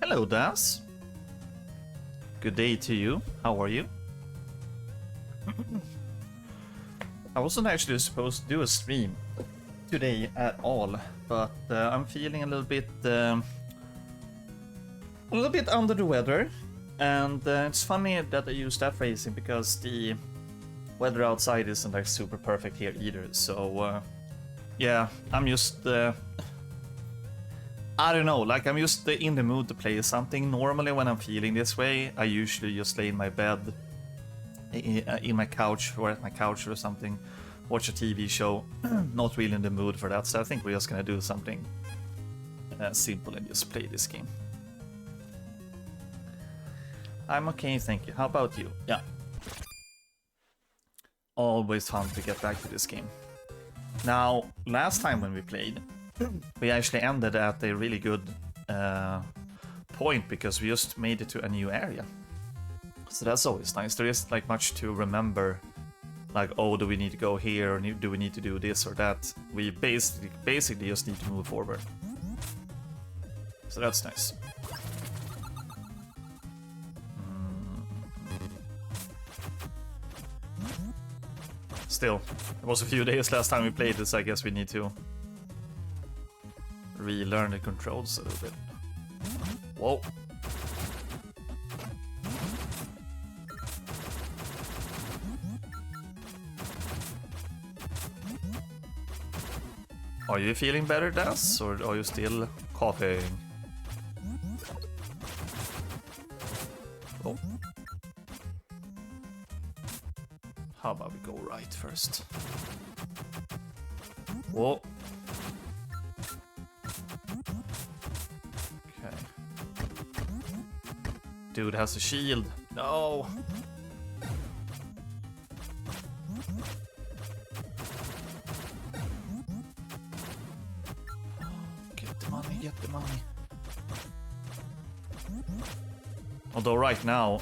Hello, Das. Good day to you. How are you? I wasn't actually supposed to do a stream today at all, but I'm feeling a little bit under the weather, and it's funny that I use that phrasing because the weather outside isn't like super perfect here either. So yeah, I'm just I don't know, like I'm just in the mood to play something. Normally when I'm feeling this way, I usually just lay in my bed, in my couch or at my couch or something, watch a TV show. Not really in the mood for that, so I think we're just gonna do something simple and just play this game. I'm okay, thank you. How about you? Yeah. Always fun to get back to this game. Now, last time when we played, we actually ended at a really good point because we just made it to a new area. So that's always nice. There isn't like much to remember, like, oh, do we need to go here, or do we need to do this or that? We basically just need to move forward. So that's nice. Still, it was a few days last time we played this, I guess we need to relearn the controls a little bit. Whoa. Are you feeling better, Das, or are you still coughing? Oh. How about we go right first? Whoa. Okay. Dude has a shield. No. Get the money, get the money. Although right now,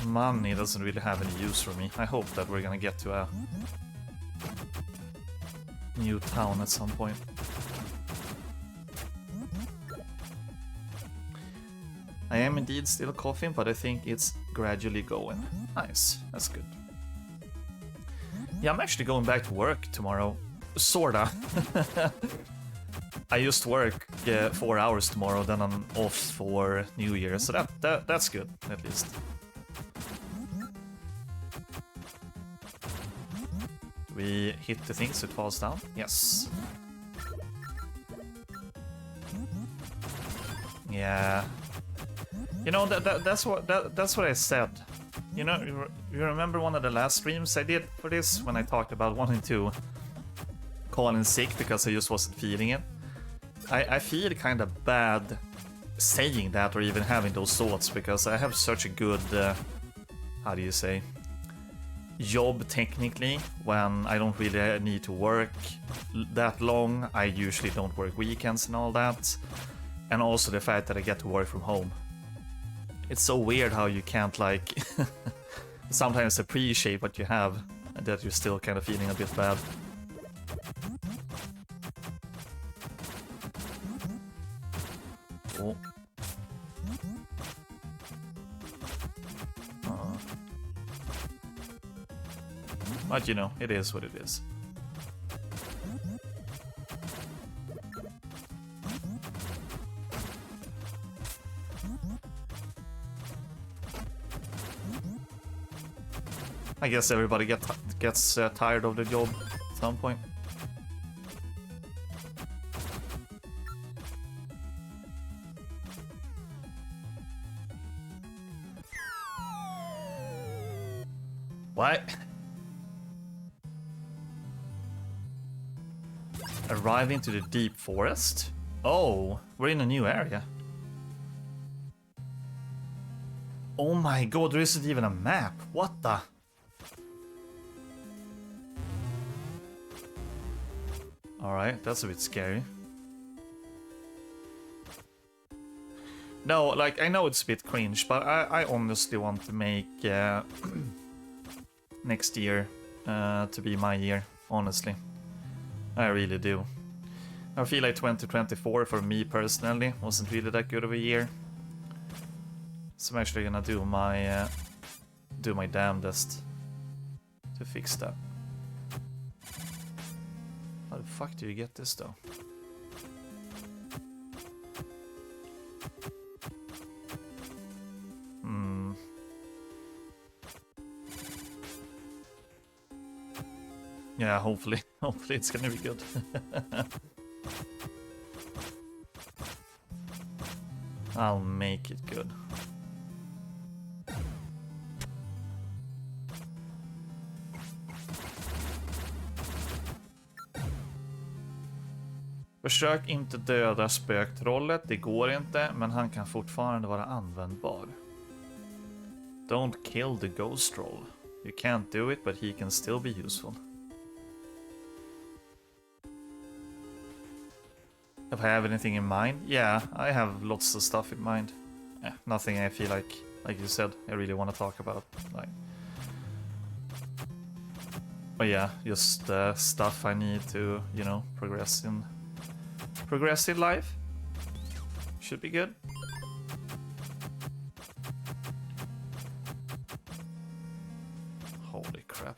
money doesn't really have any use for me. I hope that we're gonna get to a new town at some point. I am indeed still coughing, but I think it's gradually going. Nice, that's good. Yeah, I'm actually going back to work tomorrow. Sorta. I just work 4 hours tomorrow, then I'm off for New Year, so that's good, at least. We hit the thing so it falls down? Yes. Yeah. You know, that's what I said. You know, you remember one of the last streams I did for this when I talked about wanting to call in sick because I just wasn't feeling it? I feel kind of bad saying that or even having those thoughts because I have such a good, how do you say, job technically when I don't really need to work that long. I usually don't work weekends and all that. And also the fact that I get to work from home. It's so weird how you can't like sometimes appreciate what you have and that you're still kind of feeling a bit bad. Oh. But you know, it is what it is. I guess everybody gets tired of the job at some point. What? Arrive into the deep forest? Oh, we're in a new area. Oh my god, there isn't even a map. What the? Alright, that's a bit scary. No, like, I know it's a bit cringe, but I honestly want to make next year to be my year, honestly. I really do. I feel like 2024 for me personally wasn't really that good of a year. So I'm actually gonna do my damnedest to fix that. How the fuck do you get this though? Yeah, hopefully it's gonna be good. I'll make it good. Försök inte döda spöktrollet, det går inte, men han kan fortfarande vara användbar. Don't kill the ghost troll. You can't do it, but he can still be useful. If I have anything in mind? Yeah, I have lots of stuff in mind. Nothing I feel like you said, I really want to talk about. Like, but yeah, just stuff I need to, you know, progress in life. Should be good. Holy crap.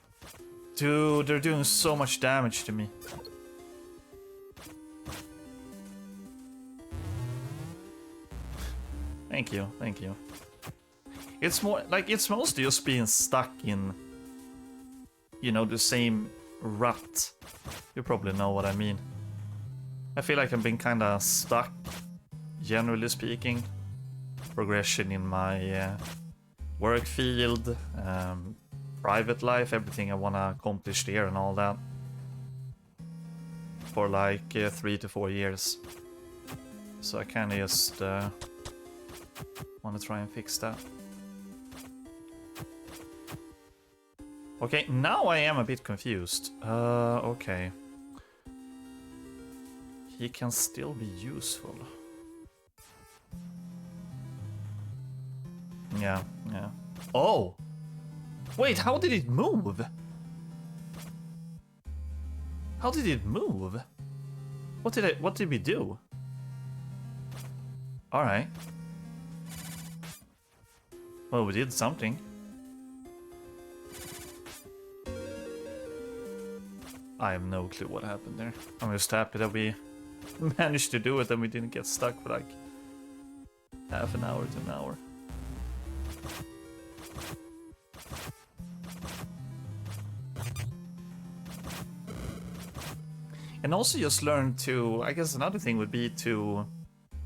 Dude, they're doing so much damage to me. Thank you, thank you. It's more like it's mostly just being stuck in, you know, the same rut. You probably know what I mean. I feel like I've been kind of stuck, generally speaking. Progression in my work field, private life, everything I want to accomplish there and all that. For like 3 to 4 years. So I kind of just want to try and fix that. Okay, now I am a bit confused. Okay. He can still be useful. Yeah, yeah. Oh! Wait, how did it move? How did it move? What did we do? Alright. Well, we did something. I have no clue what happened there. I'm just happy that we managed to do it and we didn't get stuck for like half an hour to an hour. And also just learn to, I guess another thing would be to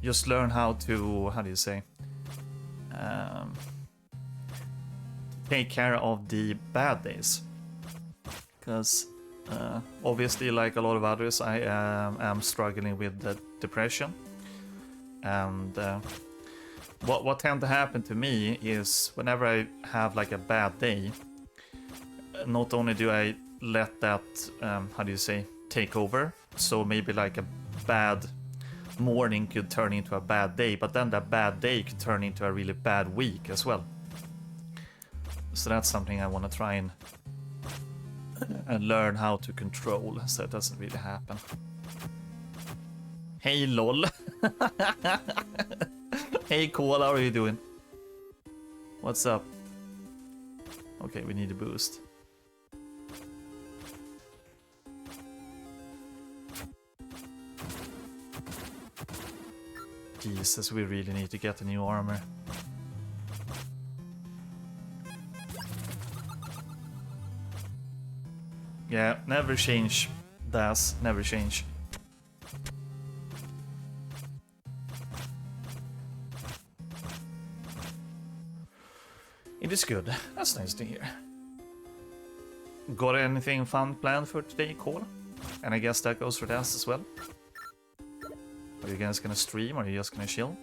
just learn how to, how do you say, take care of the bad days. Because obviously, like a lot of others, I am struggling with the depression. And what tends to happen to me is whenever I have like a bad day, not only do I let that, how do you say, take over. So maybe like a bad morning could turn into a bad day, but then that bad day could turn into a really bad week as well. So that's something I want to try and learn how to control, so it doesn't really happen. Hey lol. Hey Cole, how are you doing? What's up? Okay, we need a boost. Jesus, we really need to get a new armor. Yeah, never change, Das, never change. It is good, that's nice to hear. Got anything fun planned for today, Cole? And I guess that goes for Das as well. Are you guys gonna stream or are you just gonna chill?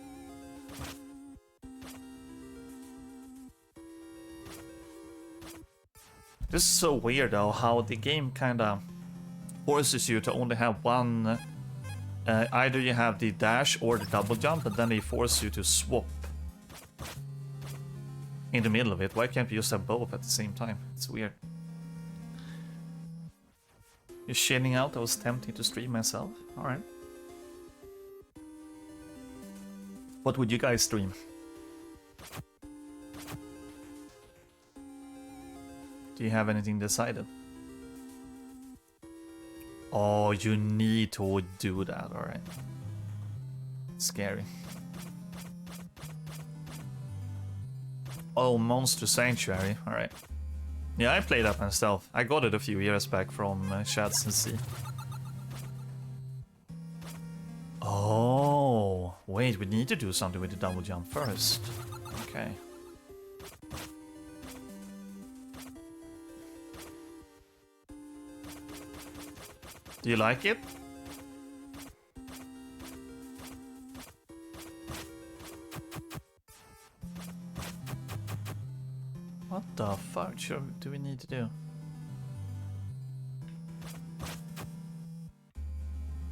This is so weird though, how the game kinda forces you to only have one, either you have the dash or the double jump, and then they force you to swap in the middle of it. Why can't you just have both at the same time? It's weird. You're shitting out, I was tempting to stream myself. Alright. What would you guys stream? Do you have anything decided? Oh, you need to do that, alright. Scary. Oh, Monster Sanctuary, alright. Yeah, I played that myself. I got it a few years back from Shads and Sea. Oh, wait, we need to do something with the double jump first. Okay. Do you like it? What the fuck do we need to do?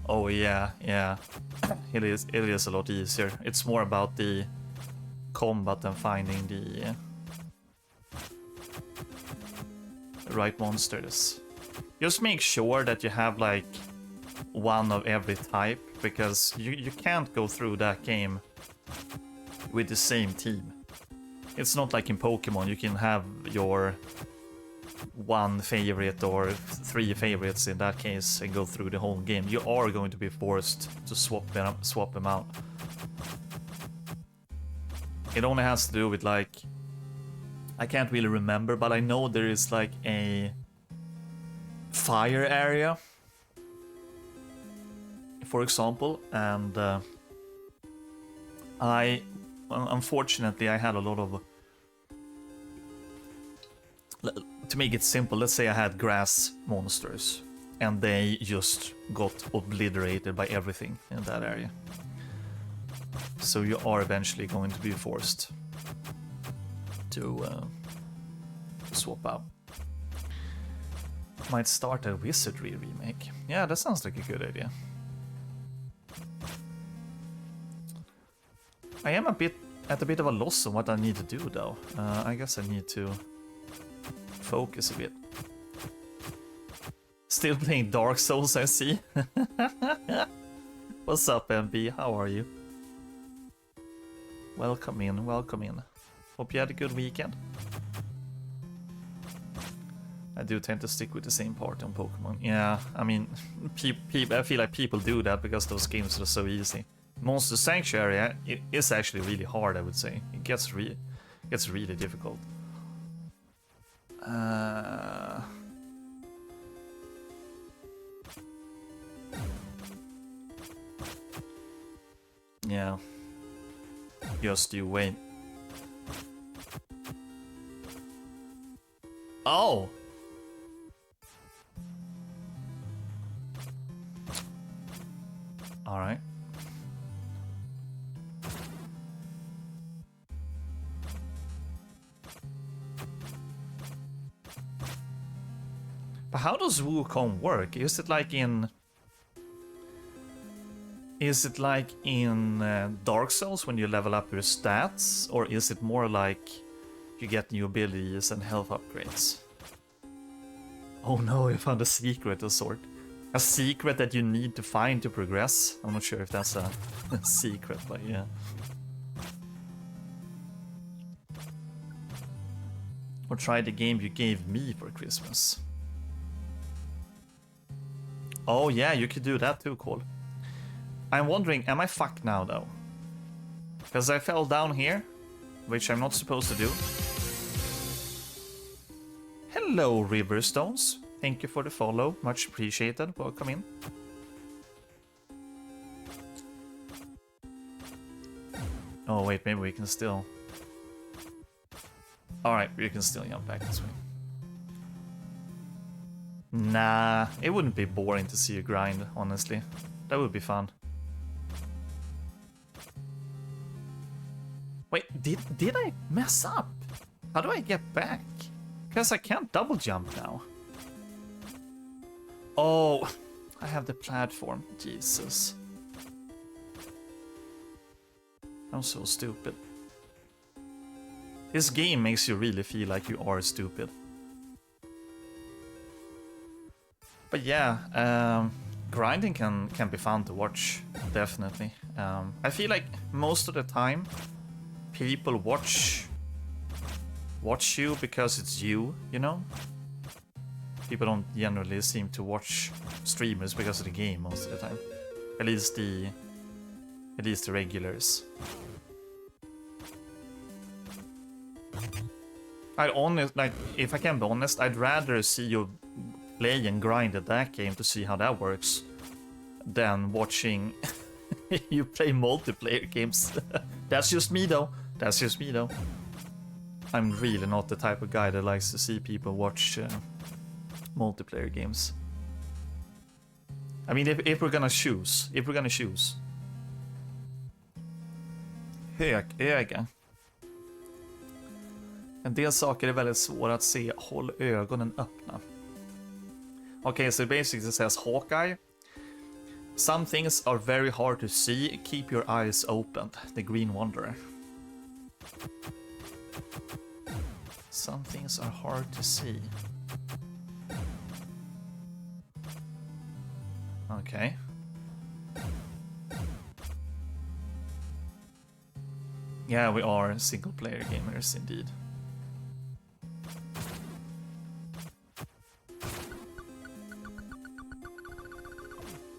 Oh yeah, yeah. It is a lot easier. It's more about the combat and finding the right monsters. Just make sure that you have like one of every type, because you can't go through that game with the same team. It's not like in Pokemon, you can have your one favorite or three favorites in that case and go through the whole game. You are going to be forced to swap them out. It only has to do with like, I can't really remember, but I know there is like a fire area, for example, and unfortunately I had a lot of, to make it simple, let's say I had grass monsters and they just got obliterated by everything in that area. So you are eventually going to be forced to swap out. Might start a Wizardry remake. Yeah, that sounds like a good idea. I am at a bit of a loss on what I need to do though. I guess I need to focus a bit. Still playing Dark Souls, I see. What's up, MB? How are you? Welcome in, welcome in. Hope you had a good weekend. I do tend to stick with the same part on Pokemon. Yeah, I mean, I feel like people do that because those games are so easy. Monster Sanctuary it is actually really hard, I would say. It gets really difficult. Yeah. Just you wait. Oh! Alright. But how does Wukong work? Is it like in Dark Souls when you level up your stats, or is it more like you get new abilities and health upgrades? Oh no, I found a secret of sort. A secret that you need to find to progress. I'm not sure if that's a secret, but yeah. Or try the game you gave me for Christmas. Oh yeah, you could do that too, Cole. I'm wondering, am I fucked now though? Because I fell down here, which I'm not supposed to do. Hello, Riverstones. Thank you for the follow, much appreciated. Welcome in. Oh wait, maybe we can still... Alright, we can still jump back this way. Nah, it wouldn't be boring to see you grind, honestly. That would be fun. Wait, did I mess up? How do I get back? Because I can't double jump now. Oh, I have the platform. Jesus. I'm so stupid. This game makes you really feel like you are stupid. But yeah, grinding can be fun to watch, definitely. I feel like most of the time people watch watch you because it's you, you know? People don't generally seem to watch streamers because of the game most of the time. At least the regulars. Like, if I can be honest, I'd rather see you play and grind at that game to see how that works than watching you play multiplayer games. That's just me though. That's just me though. I'm really not the type of guy that likes to see people watch multiplayer games. I mean, if we're gonna choose. Höga. En del saker är väldigt svåra att se. Håll ögonen öppna. Okay, so basically it says Hawkeye. Some things are very hard to see. Keep your eyes open. The Green Wanderer. Some things are hard to see. Okay. Yeah, we are single player gamers indeed.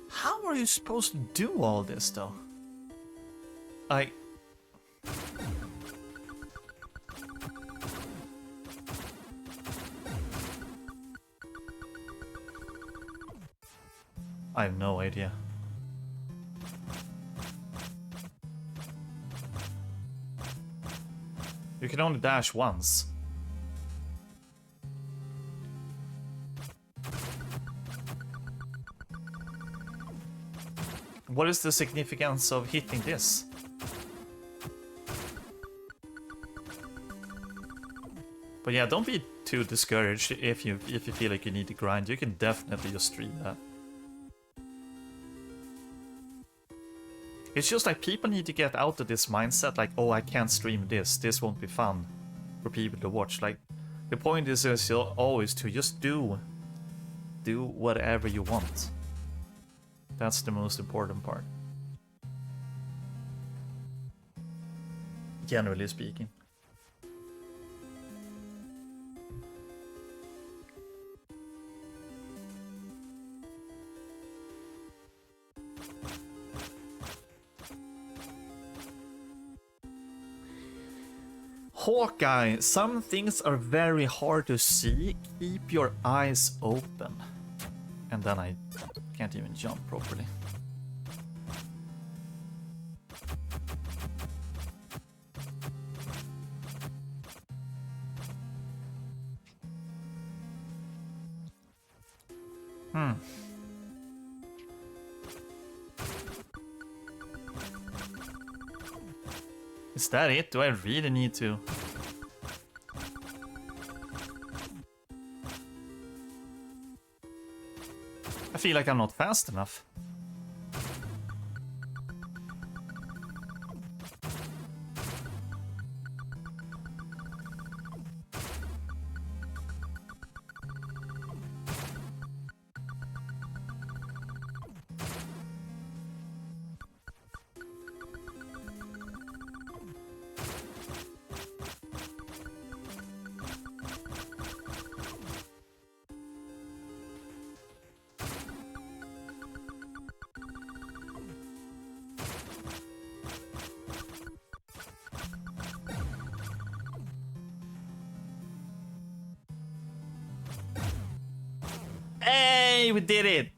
How are you supposed to do all this though? I have no idea. You can only dash once. What is the significance of hitting this? But yeah, don't be too discouraged if you feel like you need to grind. You can definitely just stream that. It's just like people need to get out of this mindset like, oh, I can't stream this won't be fun for people to watch. Like, the point is always to just do whatever you want. That's the most important part. Generally speaking. Hawkeye, some things are very hard to see. Keep your eyes open. And then I can't even jump properly. Is that it? Do I really need to? I feel like I'm not fast enough. Hey, we did it!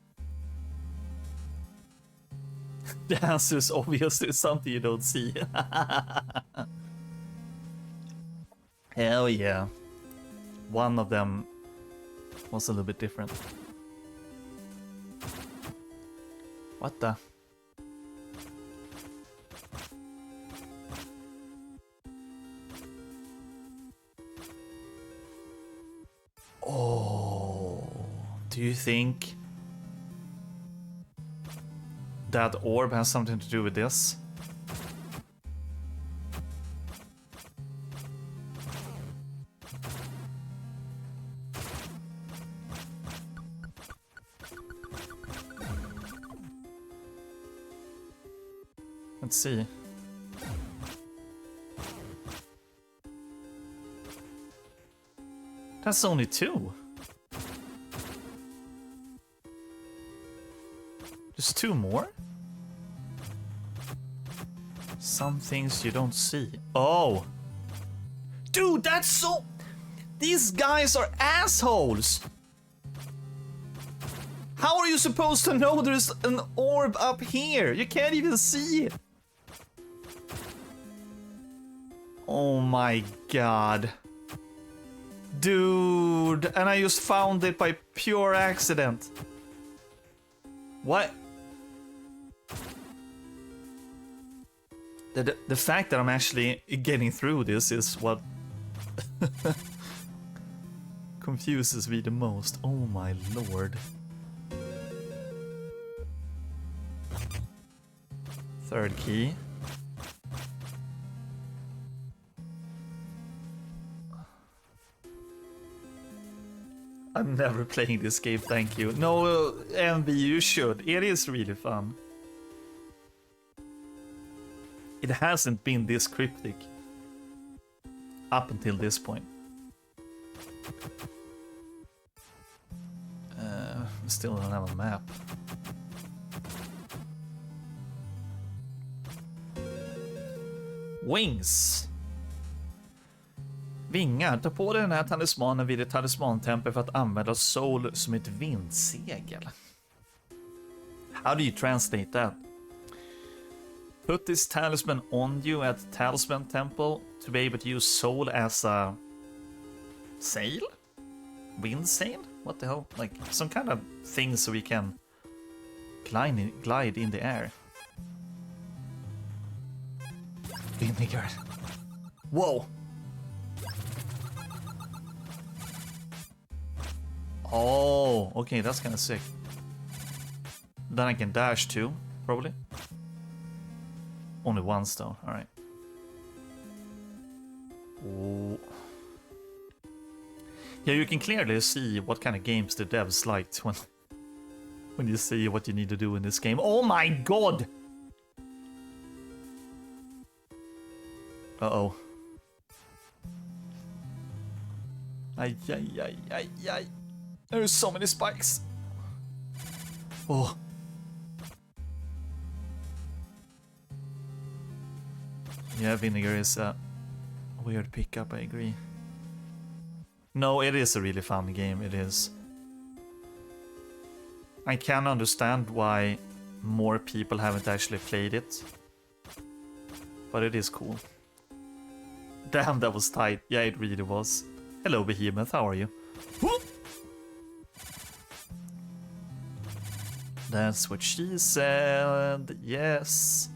The answer is obviously something you don't see. Hell yeah. One of them was a little bit different. What the? Oh, do you think that orb has something to do with this? Let's see. That's only 2. Just 2 more? Some things you don't see. Oh! Dude, that's so... These guys are assholes! How are you supposed to know there's an orb up here? You can't even see it. Oh my god. Dude, and I just found it by pure accident. What? The fact that I'm actually getting through this is what confuses me the most. Oh my lord. Third key. I'm never playing this game, thank you. No, MV, you should. It is really fun. It hasn't been this cryptic up until this point. Still don't have a map. Wings! Vingar. Ta på dig den här talismanen vid ett talismantempel för att använda soul som ett vindsegel. How do you translate that? Put this talisman on you at the talisman temple to be able to use soul as a sail? Wind sail? What the hell? Like some kind of thing so we can glide in the air. Vinegar. Whoa! Oh, okay, that's kind of sick. Then I can dash too, probably. Only once though, alright. Oh. Yeah, you can clearly see what kind of games the devs liked when you see what you need to do in this game. Oh my god! Uh-oh. Ay, ay, ay, ay, ay. There's so many spikes. Oh. Yeah, vinegar is a weird pickup, I agree. No, it is a really fun game, it is. I can understand why more people haven't actually played it. But it is cool. Damn, that was tight. Yeah, it really was. Hello, Behemoth, how are you? Whoop! That's what she said, yes.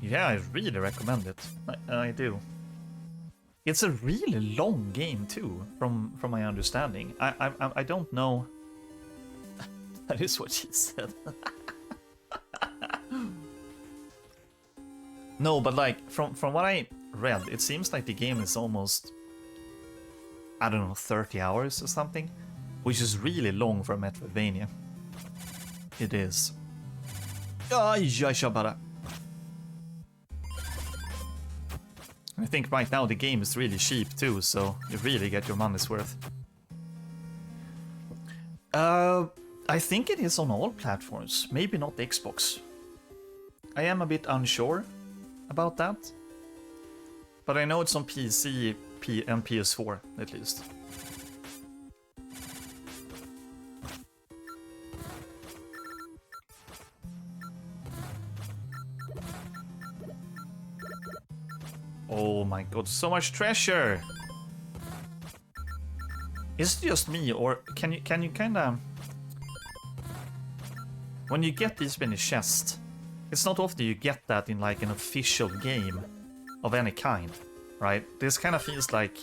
Yeah, I really recommend it. I do. It's a really long game too, from my understanding. I don't know. That is what she said. No, but like from what I read, it seems like the game is almost, I don't know, 30 hours or something, which is really long for a Metroidvania. It is. Ay, shabara. I think right now the game is really cheap too, so you really get your money's worth. I think it is on all platforms, maybe not Xbox. I am a bit unsure about that, but I know it's on PC and PS4 at least. Oh my god, so much treasure! Is it just me, or can you kinda... When you get these many chests, it's not often you get that in like an official game of any kind, right? This kind of feels like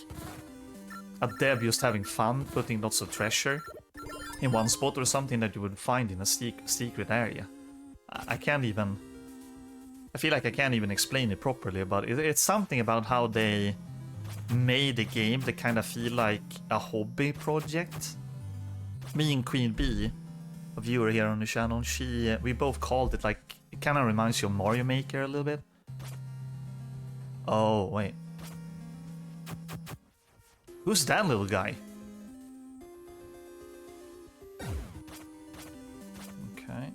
a dev just having fun putting lots of treasure in one spot, or something that you would find in a secret area. I can't even... I feel like I can't even explain it properly, but it's something about how they made a game that kind of feel like a hobby project. Me and Queen Bee, a viewer here on the channel, we both called it like kind of reminds you of Mario Maker a little bit. Oh, wait. Who's that little guy? Okay.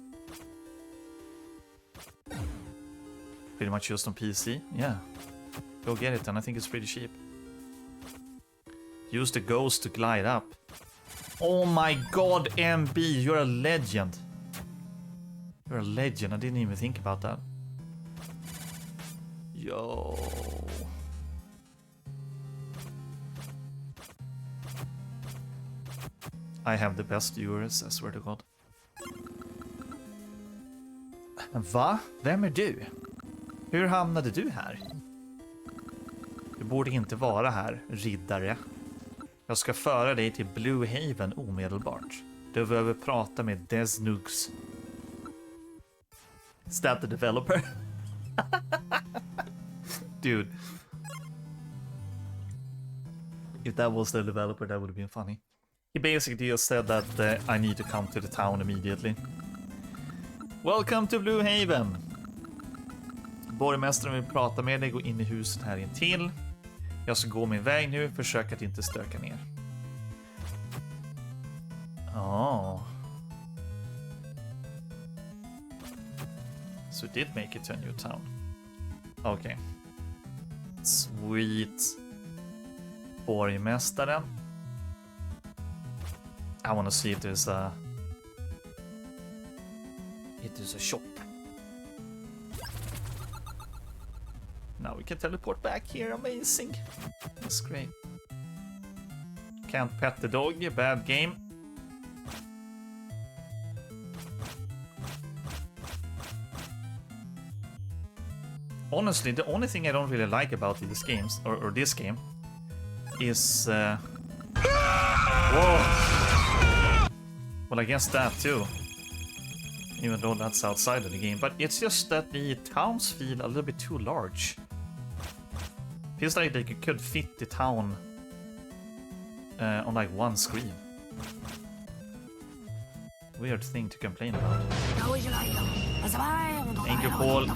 Pretty much used on PC. Yeah. Go get it, and I think it's pretty cheap. Use the ghost to glide up. Oh my god, MB, you're a legend. You're a legend, I didn't even think about that. Yo. I have the best viewers, I swear to god. Va? Vem är du? Hur hamnade du här? Du borde inte vara här, riddare. Jag ska föra dig till Blue Haven omedelbart. Du behöver prata med Desnugs. Is that the developer? Dude. If that was the developer, that would have been funny. He basically just said that I need to come to the town immediately. Welcome to Blue Haven. Borgmästaren vill prata med dig, gå in i huset här intill. Jag ska gå min väg nu, försök att inte stöka ner. Oh. So it did make it to a new town. Okay. Sweet. Borgmästaren. I want to see if there's a... shop. Now we can teleport back here. Amazing. That's great. Can't pet the dog. Bad game. Honestly, the only thing I don't really like about these games, or this game, is... Whoa! Well, I guess that too. Even though that's outside of the game. But it's just that the towns feel a little bit too large. Feels like they could fit the town on like one screen. Weird thing to complain about. Thank you, Paul.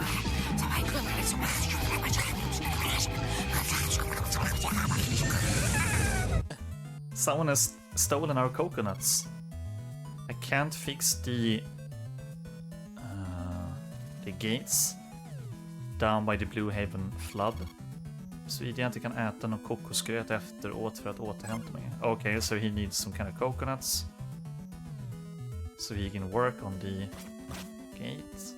Someone has stolen our coconuts. I can't fix the gates down by the Blue Haven flood. Så jag inte kan äta någon kokosgröt efteråt för att återhämta mig. Okay, so he needs some kind of coconuts. So he can work on the gate.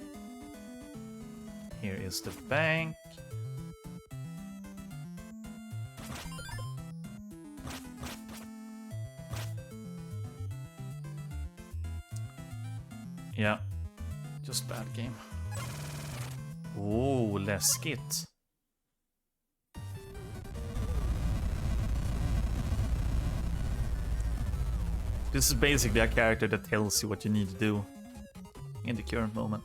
Here is the bank. Yeah, just bad game. Oh, läskigt. This is basically a character that tells you what you need to do in the current moment.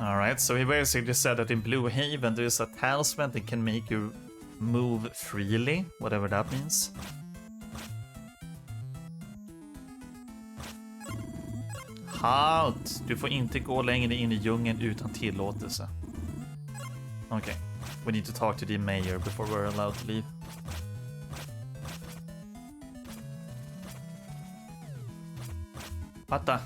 Alright, so he basically said that in Blue Haven there is a talisman that can make you move freely, whatever that means. Halt! Du får inte gå längre in i djungeln utan tillåtelse. Okay, we need to talk to the mayor before we're allowed to leave. What the?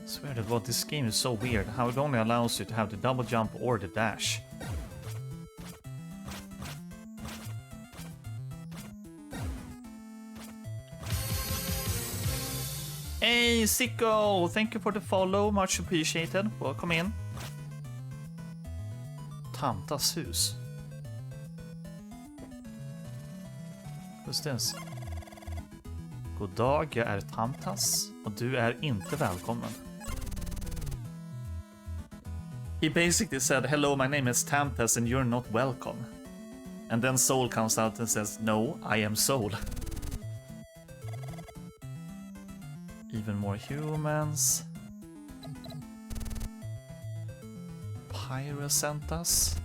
I swear to God, this game is so weird. How it only allows you to have the double jump or the dash. Hey, Sicko! Thank you for the follow, much appreciated. Welcome in. Tantas hus. Who's this? God dag, jag är Tantas och du är inte välkommen. He basically said, hello, my name is Tantas and you're not welcome. And then Soul comes out and says, no, I am Soul. Even more humans. Pyro sent us.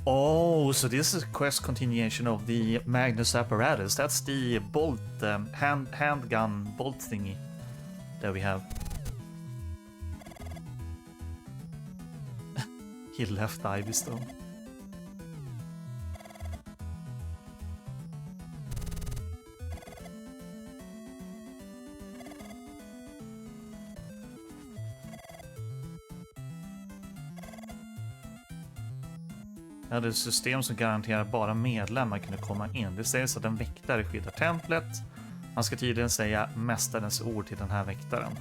Oh, so this is a quest continuation of the Magnus apparatus. That's the bolt, handgun bolt thingy that we have. He left Ivy Stone. Ja, det är ett system som garanterar bara medlemmar kunde komma in. Det sägs att en väktare skyddar templet. Man ska tydligen säga mästarens ord till den här väktaren.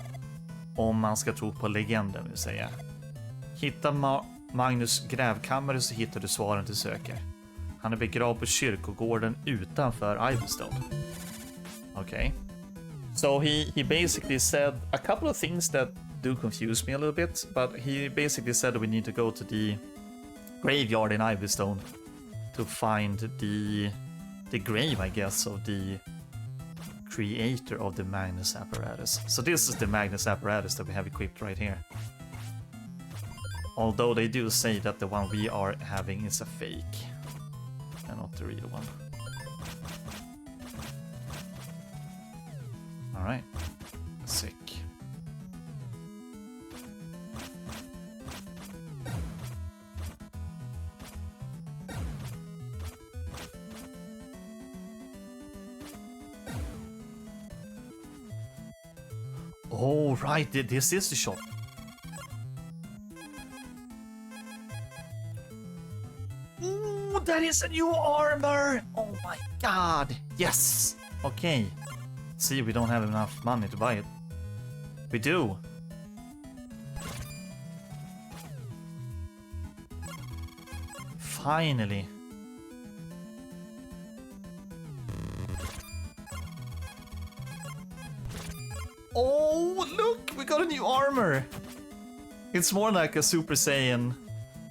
Om man ska tro på legenden, vill säga. Hitta Magnus grävkammare så hittar du svaren du söker. Han är begravd på kyrkogården utanför Ivystone. Okay. So he basically said a couple of things that do confuse me a little bit, but he basically said we need to go to the graveyard in Ivystone to find the grave, I guess, of the creator of the Magnus apparatus. So this is the Magnus apparatus that we have equipped right here. Although they do say that the one we are having is a fake and not the real one. Alright. Sick. Oh, right, this is the shop. Ooh, that is a new armor! Oh my god, yes! Okay. See, we don't have enough money to buy it. We do. Finally. Oh, look! We got a new armor! It's more like a Super Saiyan,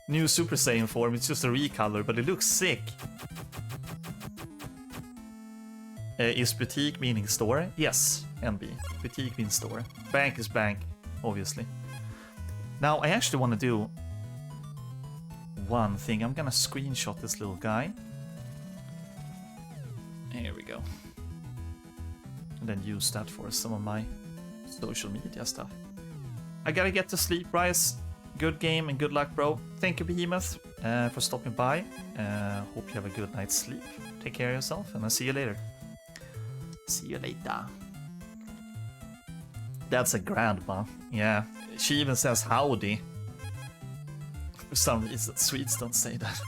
new Super Saiyan form. It's just a recolor, but it looks sick. Is boutique meaning store? Yes, NB. Boutique means store. Bank is bank, obviously. Now, I actually want to do one thing. I'm gonna screenshot this little guy. Here we go. And then use that for some of my social media stuff. I gotta get to sleep, Bryce. Good game and good luck, bro. Thank you, Behemoth, for stopping by. Hope you have a good night's sleep. Take care of yourself, and I'll see you later. See you later. That's a grandma. Yeah, she even says howdy. For some reason, Swedes don't say that.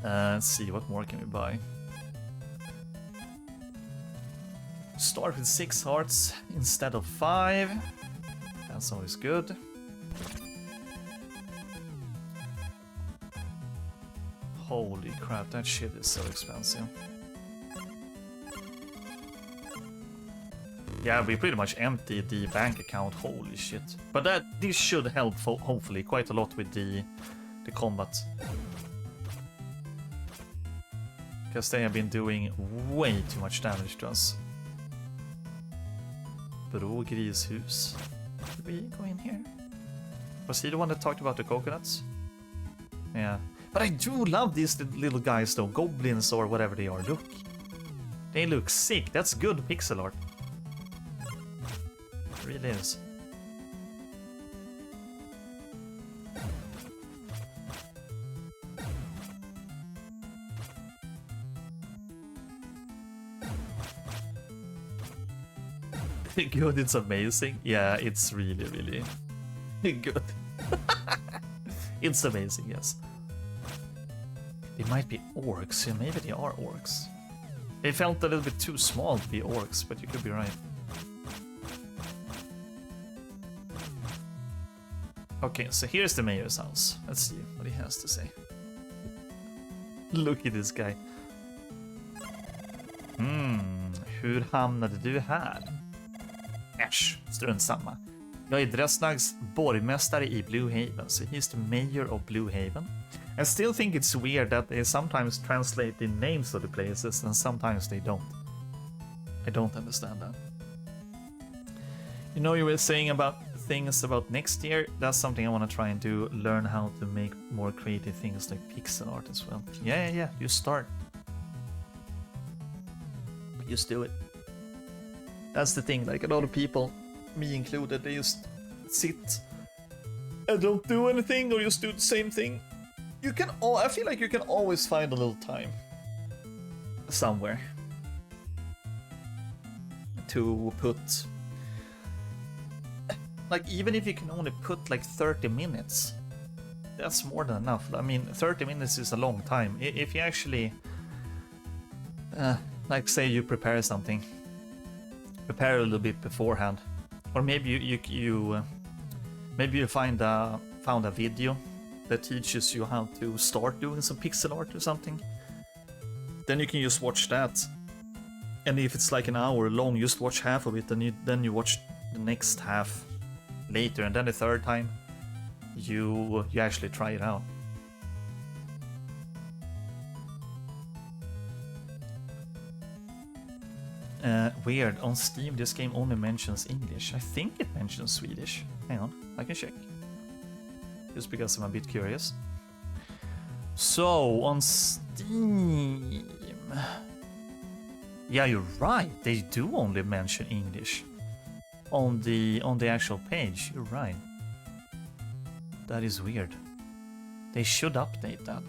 Let's see, what more can we buy? Start with 6 hearts instead of 5. That's always good. Holy crap, that shit is so expensive. Yeah, we pretty much emptied the bank account, holy shit. But this should help, hopefully, quite a lot with the combat. Because they have been doing way too much damage to us. Bro grishus. Did we go in here? Was he the one that talked about the coconuts? Yeah. But I do love these little guys though, goblins or whatever they are. Look. They look sick. That's good pixel art. It really is. Good, it's amazing. Yeah, it's really, really good. It's amazing, yes. They might be orcs, yeah, maybe they are orcs. They felt a little bit too small to be orcs, but you could be right. Okay, so here's the mayor's house. Let's see what he has to say. Look at this guy. Hur hamnade du här? Äsch, strunt samma. Jag är Dresnags borgmästare i Blue Haven, so he's the mayor of Blue Haven. I still think it's weird that they sometimes translate the names of the places and sometimes they don't. I don't understand that. You know, you were saying about things about next year. That's something I want to try and do. Learn how to make more creative things like pixel art as well. Yeah. You start. Just do it. That's the thing. Like a lot of people, me included, they just sit and don't do anything or just do the same thing. You can. I feel like you can always find a little time somewhere to put. Like, even if you can only put like 30 minutes, that's more than enough. I mean, 30 minutes is a long time. If you actually, like, say you prepare something, prepare a little bit beforehand, or maybe you found a video that teaches you how to start doing some pixel art or something. Then you can just watch that, and if it's like an hour long, just watch half of it, and then you watch the next half later, and then the third time you actually try it out. Weird, on Steam this game only mentions English. I think it mentions Swedish. Hang on, I can check. Just because I'm a bit curious. So, on Steam... Yeah, you're right, they do only mention English. On the actual page, you're right. That is weird. They should update that.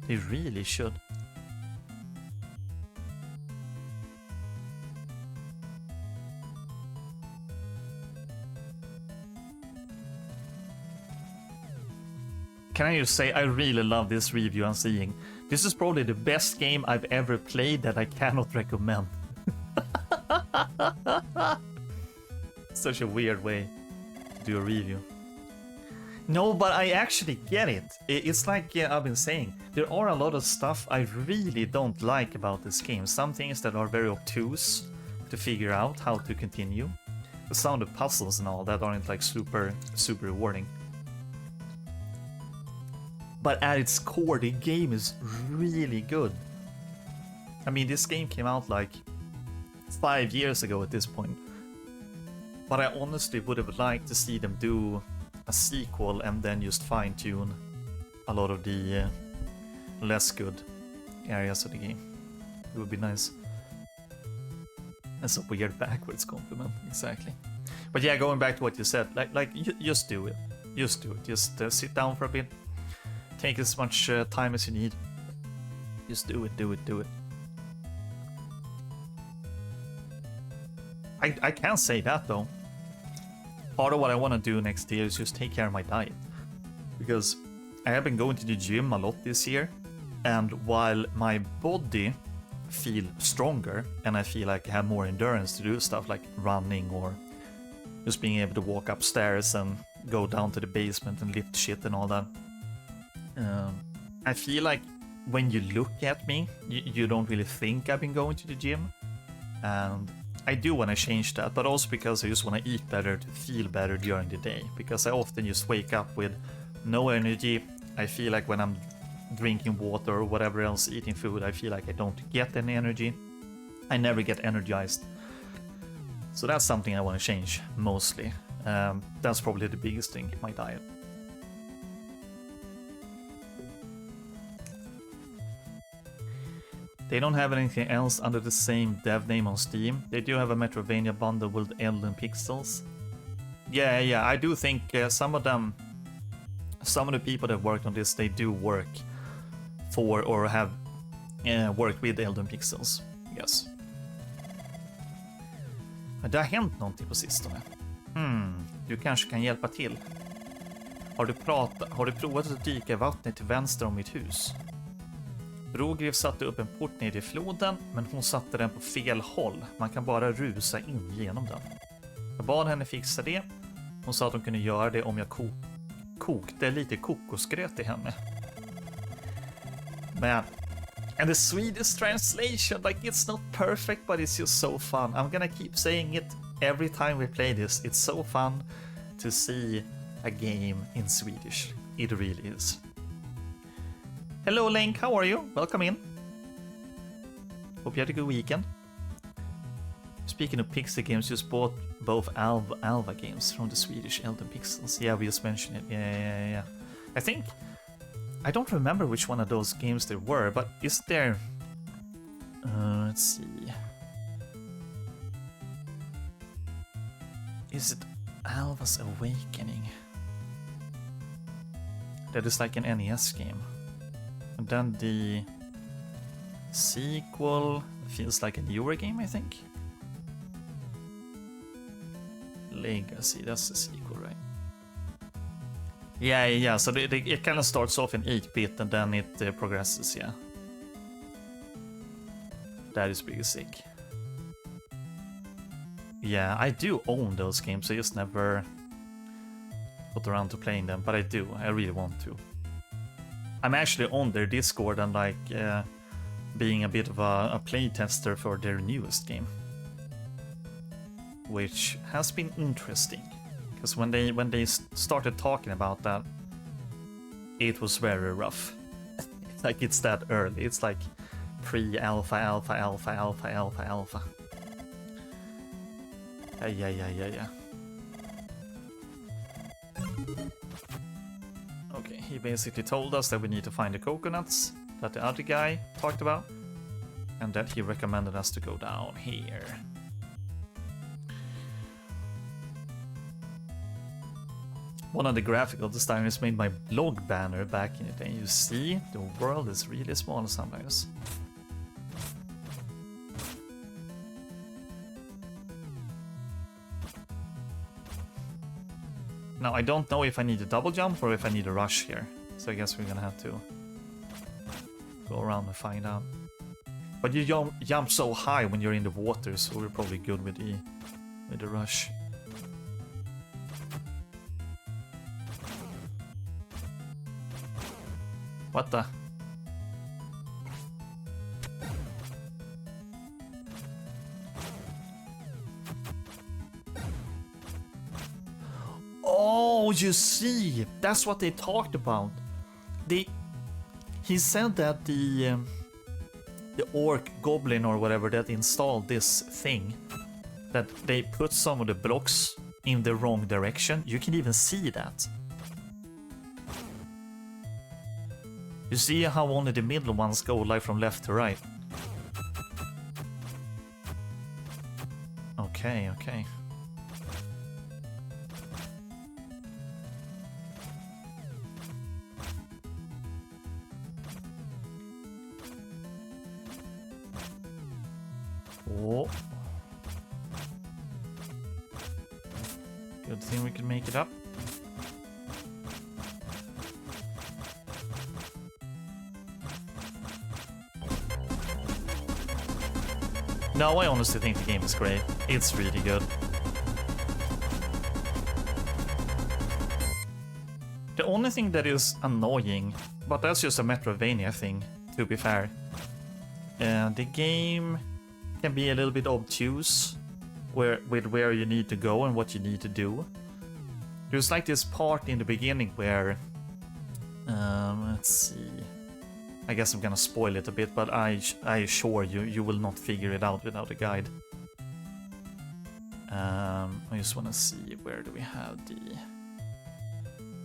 They really should. Can I just say, I really love this review I'm seeing. This is probably the best game I've ever played that I cannot recommend. Such a weird way to do a review. No, but I actually get it. It's like I've been saying, there are a lot of stuff I really don't like about this game. Some things that are very obtuse to figure out how to continue. Some of the puzzles and all that aren't like super rewarding. But at its core, the game is really good. I mean, this game came out like 5 years ago at this point. But I honestly would have liked to see them do a sequel and then just fine-tune a lot of the less good areas of the game. It would be nice. That's a weird backwards compliment, exactly. But yeah, going back to what you said, just do it. Just do it. Just sit down for a bit. Take as much time as you need. Just do it. I can't say that though. Part of what I want to do next year is just take care of my diet. Because I have been going to the gym a lot this year. And while my body feels stronger and I feel like I have more endurance to do stuff like running or just being able to walk upstairs and go down to the basement and lift shit and all that. I feel like when you look at me, you don't really think I've been going to the gym. And I do want to change that, but also because I just want to eat better to feel better during the day. Because I often just wake up with no energy. I feel like when I'm drinking water or whatever else, eating food, I feel like I don't get any energy. I never get energized. So that's something I want to change, mostly. That's probably the biggest thing, my diet. They don't have anything else under the same dev name on Steam. They do have a Metroidvania bundle with Elden Pixels. Yeah, I do think some of the people that worked on this, they do work for or have worked with Elden Pixels. Yes. Men det har hänt någonting på sistone. Du kanske kan hjälpa till. Har du provat att dyka i vattnet till vänster om mitt hus? Rogrev satte upp en port ner i floden, men hon satte den på fel håll. Man kan bara rusa in genom den. Jag bad henne fixa det. Hon sa att hon kunde göra det om jag kokte lite kokosgröt till henne. Man. And the Swedish translation, like, it's not perfect, but it's just so fun. I'm gonna keep saying it every time we play this. It's so fun to see a game in Swedish. It really is. Hello Link, how are you? Welcome in. Hope you had a good weekend. Speaking of Pixel games, just bought both Alva games from the Swedish Elden Pixels. Yeah, we just mentioned it. Yeah. I think... I don't remember which one of those games they were, but is there... let's see... Is it Alva's Awakening? That is like an NES game. And then the sequel feels like a newer game, I think. Legacy, that's the sequel, right? Yeah, so it kind of starts off in 8-bit and then it progresses, yeah. That is pretty sick. Yeah, I do own those games, I just never got around to playing them, but I do, I really want to. I'm actually on their Discord and like being a bit of a playtester for their newest game. Which has been interesting, because when they started talking about that, it was very rough. Like it's that early, it's like pre-alpha, alpha. Yeah. Okay, he basically told us that we need to find the coconuts that the other guy talked about, and that he recommended us to go down here. One of the graphical designers made my blog banner back in the day. You see, the world is really small sometimes. Now, I don't know if I need a double jump or if I need a rush here. So I guess we're gonna have to go around and find out. But you jump so high when you're in the water, so we're probably good with the rush. What the? Oh, you see, that's what they talked about. He said that the orc goblin or whatever that installed this thing, that they put some of the blocks in the wrong direction. You can even see that. You see how only the middle ones go like from left to right. Okay. Oh. Good thing we can make it up. No, I honestly think the game is great. It's really good. The only thing that is annoying, but that's just a Metroidvania thing, to be fair. The game can be a little bit obtuse with where you need to go and what you need to do. There's like this part in the beginning where... let's see... I guess I'm gonna spoil it a bit, but I assure you, you will not figure it out without a guide. I just wanna see, where do we have the...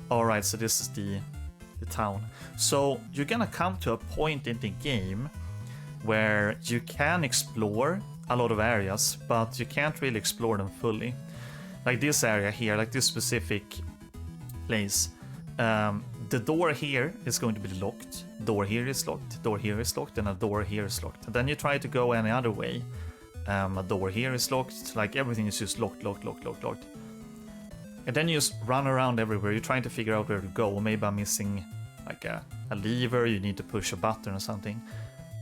Alright, so this is the town. So you're gonna come to a point in the game where you can explore a lot of areas, but you can't really explore them fully. Like this area here, like this specific place. The door here is going to be locked, door here is locked, door here is locked, and a door here is locked. And then you try to go any other way. A door here is locked, like everything is just locked. And then you just run around everywhere, you're trying to figure out where to go. Maybe I'm missing like a lever, you need to push a button or something.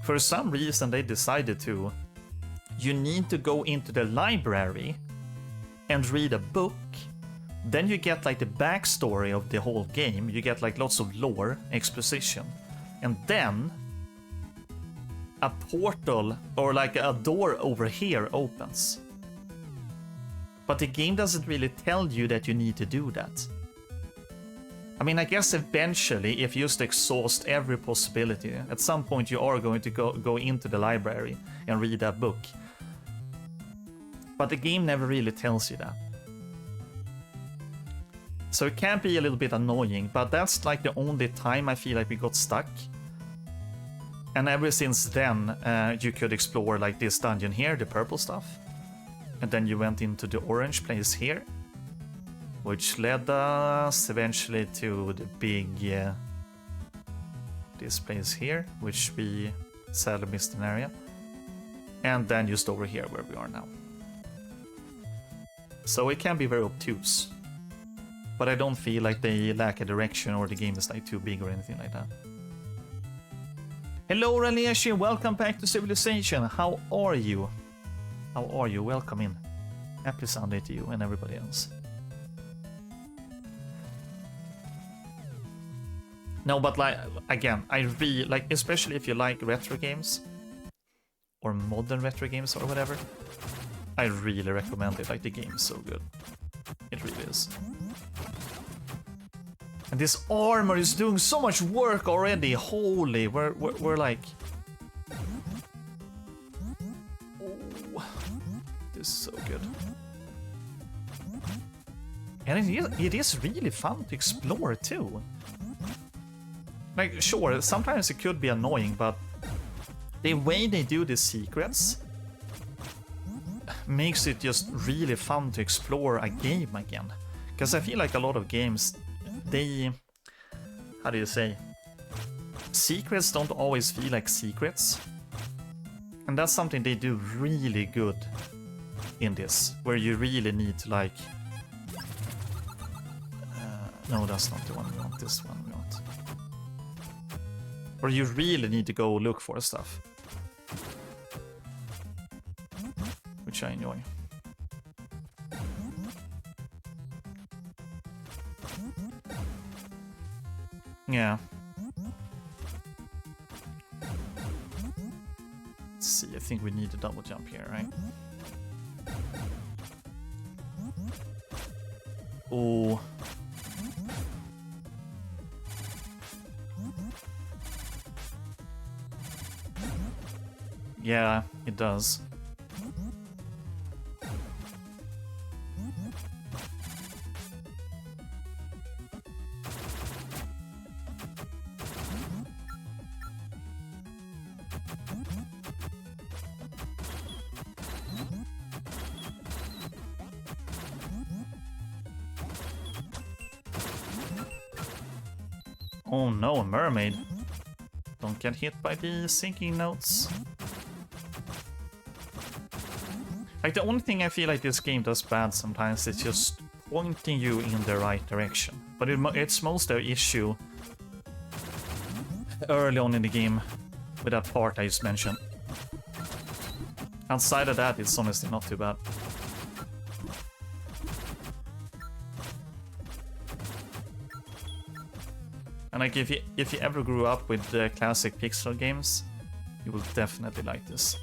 For some reason they decided to, you need to go into the library and read a book. Then you get like the backstory of the whole game, you get like lots of lore, exposition. And then a portal or like a door over here opens. But the game doesn't really tell you that you need to do that. I mean, I guess eventually, if you just exhaust every possibility, at some point you are going to go into the library and read that book. But the game never really tells you that. So it can be a little bit annoying, but that's like the only time I feel like we got stuck. And ever since then, you could explore like this dungeon here, the purple stuff. And then you went into the orange place here, which led us eventually to the big, this place here, which we sadly missed an area. And then just over here where we are now. So it can be very obtuse. But I don't feel like they lack a direction or the game is like too big or anything like that. Hello Raleshi, welcome back to Civilization. How are you? How are you? Welcome in. Happy Sunday to you and everybody else. No, but like, again, I really like, especially if you like retro games or modern retro games or whatever, I really recommend it. Like, the game's so good. It really is. And this armor is doing so much work already. Holy, we're like... Oh, this is so good. And it is really fun to explore too. Like, sure, sometimes it could be annoying, but the way they do the secrets makes it just really fun to explore a game again. Because I feel like a lot of games, they... How do you say? Secrets don't always feel like secrets. And that's something they do really good in this, where you really need to like... no, that's not the one we want, this one we want. Where you really need to go look for stuff. Which I enjoy. Yeah. Let's see, I think we need a double jump here, right? Oh. Yeah, it does. Oh no, a mermaid. Don't get hit by the sinking notes. Like, the only thing I feel like this game does bad sometimes is just pointing you in the right direction. But it's most of the issue early on in the game with that part I just mentioned. Outside of that, it's honestly not too bad. And like, if you ever grew up with the classic pixel games, you will definitely like this.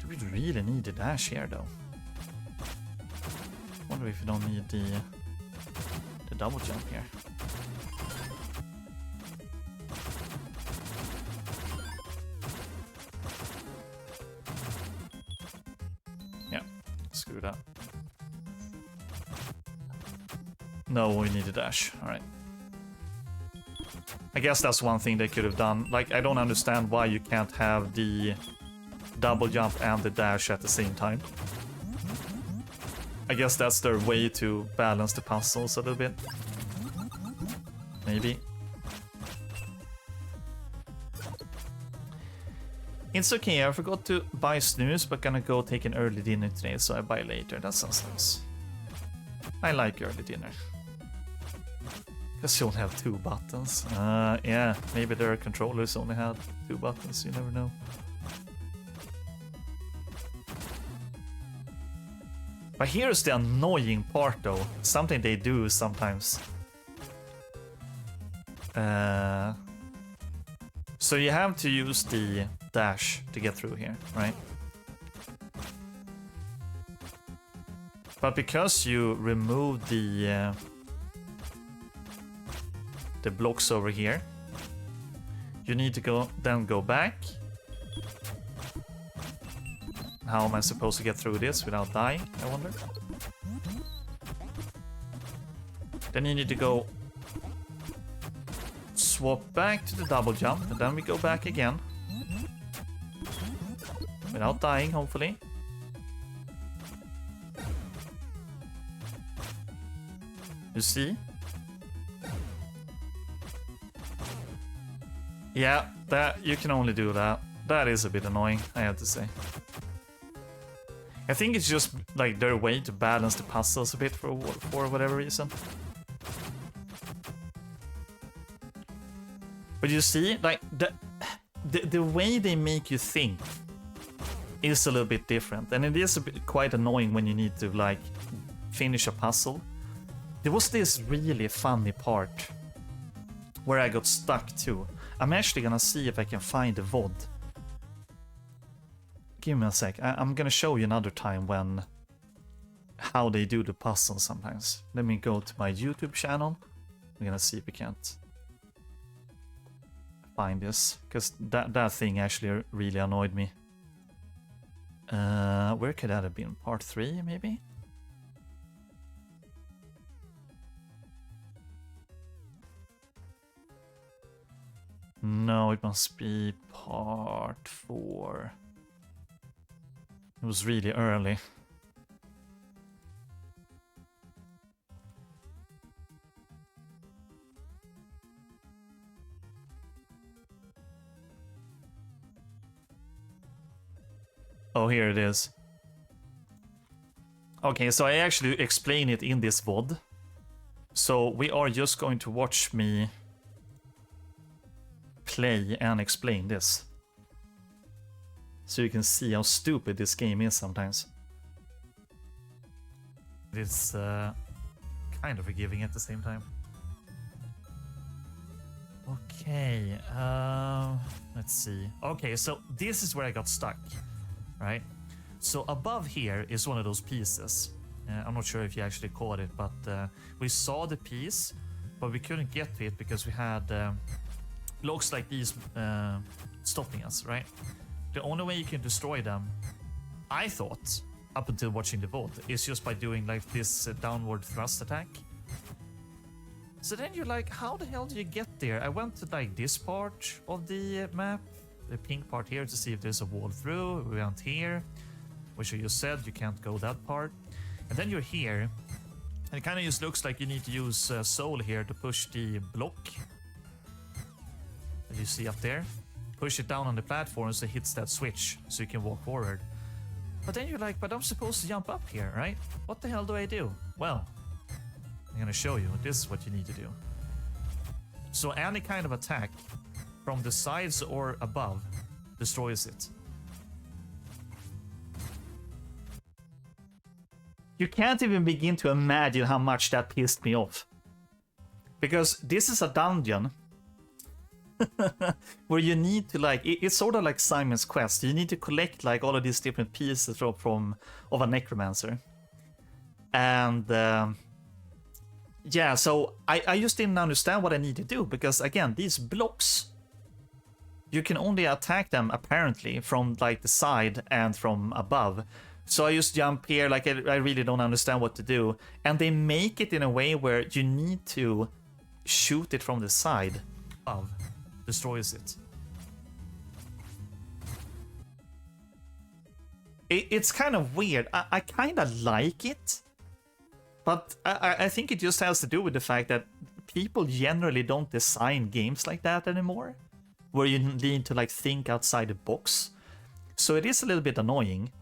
Do we really need the dash here though? Wonder if you don't need the double jump here. Yeah, screw that. No, we need a dash. Alright. I guess that's one thing they could have done. Like, I don't understand why you can't have the double jump and the dash at the same time. I guess that's their way to balance the puzzles a little bit. Maybe. It's okay, I forgot to buy snooze, but gonna go take an early dinner today, so I buy later. That sounds nice. I like early dinner. Because you only have 2 buttons. Yeah, maybe their controllers only had 2 buttons, you never know. But here's the annoying part though. Something they do sometimes. So you have to use the dash to get through here, right? But because you remove the blocks over here, you need to go back How am I supposed to get through this without dying, I wonder? Then you need to go swap back to the double jump, and then we go back again. Without dying, hopefully. You see? Yeah, that you can only do that. That is a bit annoying, I have to say. I think it's just like their way to balance the puzzles a bit for whatever reason. But you see, like the way they make you think is a little bit different, and it is a bit quite annoying when you need to like finish a puzzle. There was this really funny part where I got stuck too. I'm actually gonna see if I can find the VOD. Give me a sec. I'm gonna show you another time how they do the puzzle sometimes. Let me go to my YouTube channel. We're gonna see if we can't find this, because that thing actually really annoyed me. Where could that have been? Part 3, maybe? No, it must be part 4. It was really early. Oh, here it is. Okay, so I actually explain it in this VOD. So we are just going to watch me play and explain this. So you can see how stupid this game is sometimes. It's kind of forgiving at the same time. Okay, let's see. Okay, so this is where I got stuck, right? So above here is one of those pieces. I'm not sure if you actually caught it, but we saw the piece, but we couldn't get to it because we had blocks like these stopping us, right? The only way you can destroy them, I thought, up until watching the VOD, is just by doing like this downward thrust attack. So then you're like, how the hell do you get there? I went to like this part of the map, the pink part here, to see if there's a wall through. We went here, which I just said you can't go that part. And then you're here, and it kind of just looks like you need to use soul here to push the block that you see up there. Push it down on the platform so it hits that switch so you can walk forward. But then you're like, but I'm supposed to jump up here, right? What the hell do I do? Well, I'm gonna show you. This is what you need to do. So any kind of attack from the sides or above destroys it. You can't even begin to imagine how much that pissed me off. Because this is a dungeon where you need to like, it's sort of like Simon's Quest. You need to collect like all of these different pieces of a necromancer. And yeah, so I just didn't understand what I need to do, because again, these blocks, you can only attack them apparently from like the side and from above. So I just jump here, like I really don't understand what to do. And they make it in a way where you need to shoot it from the side above. Destroys it. It's kind of weird. I kind of like it, but I think it just has to do with the fact that people generally don't design games like that anymore, where you need to like think outside the box. So it is a little bit annoying,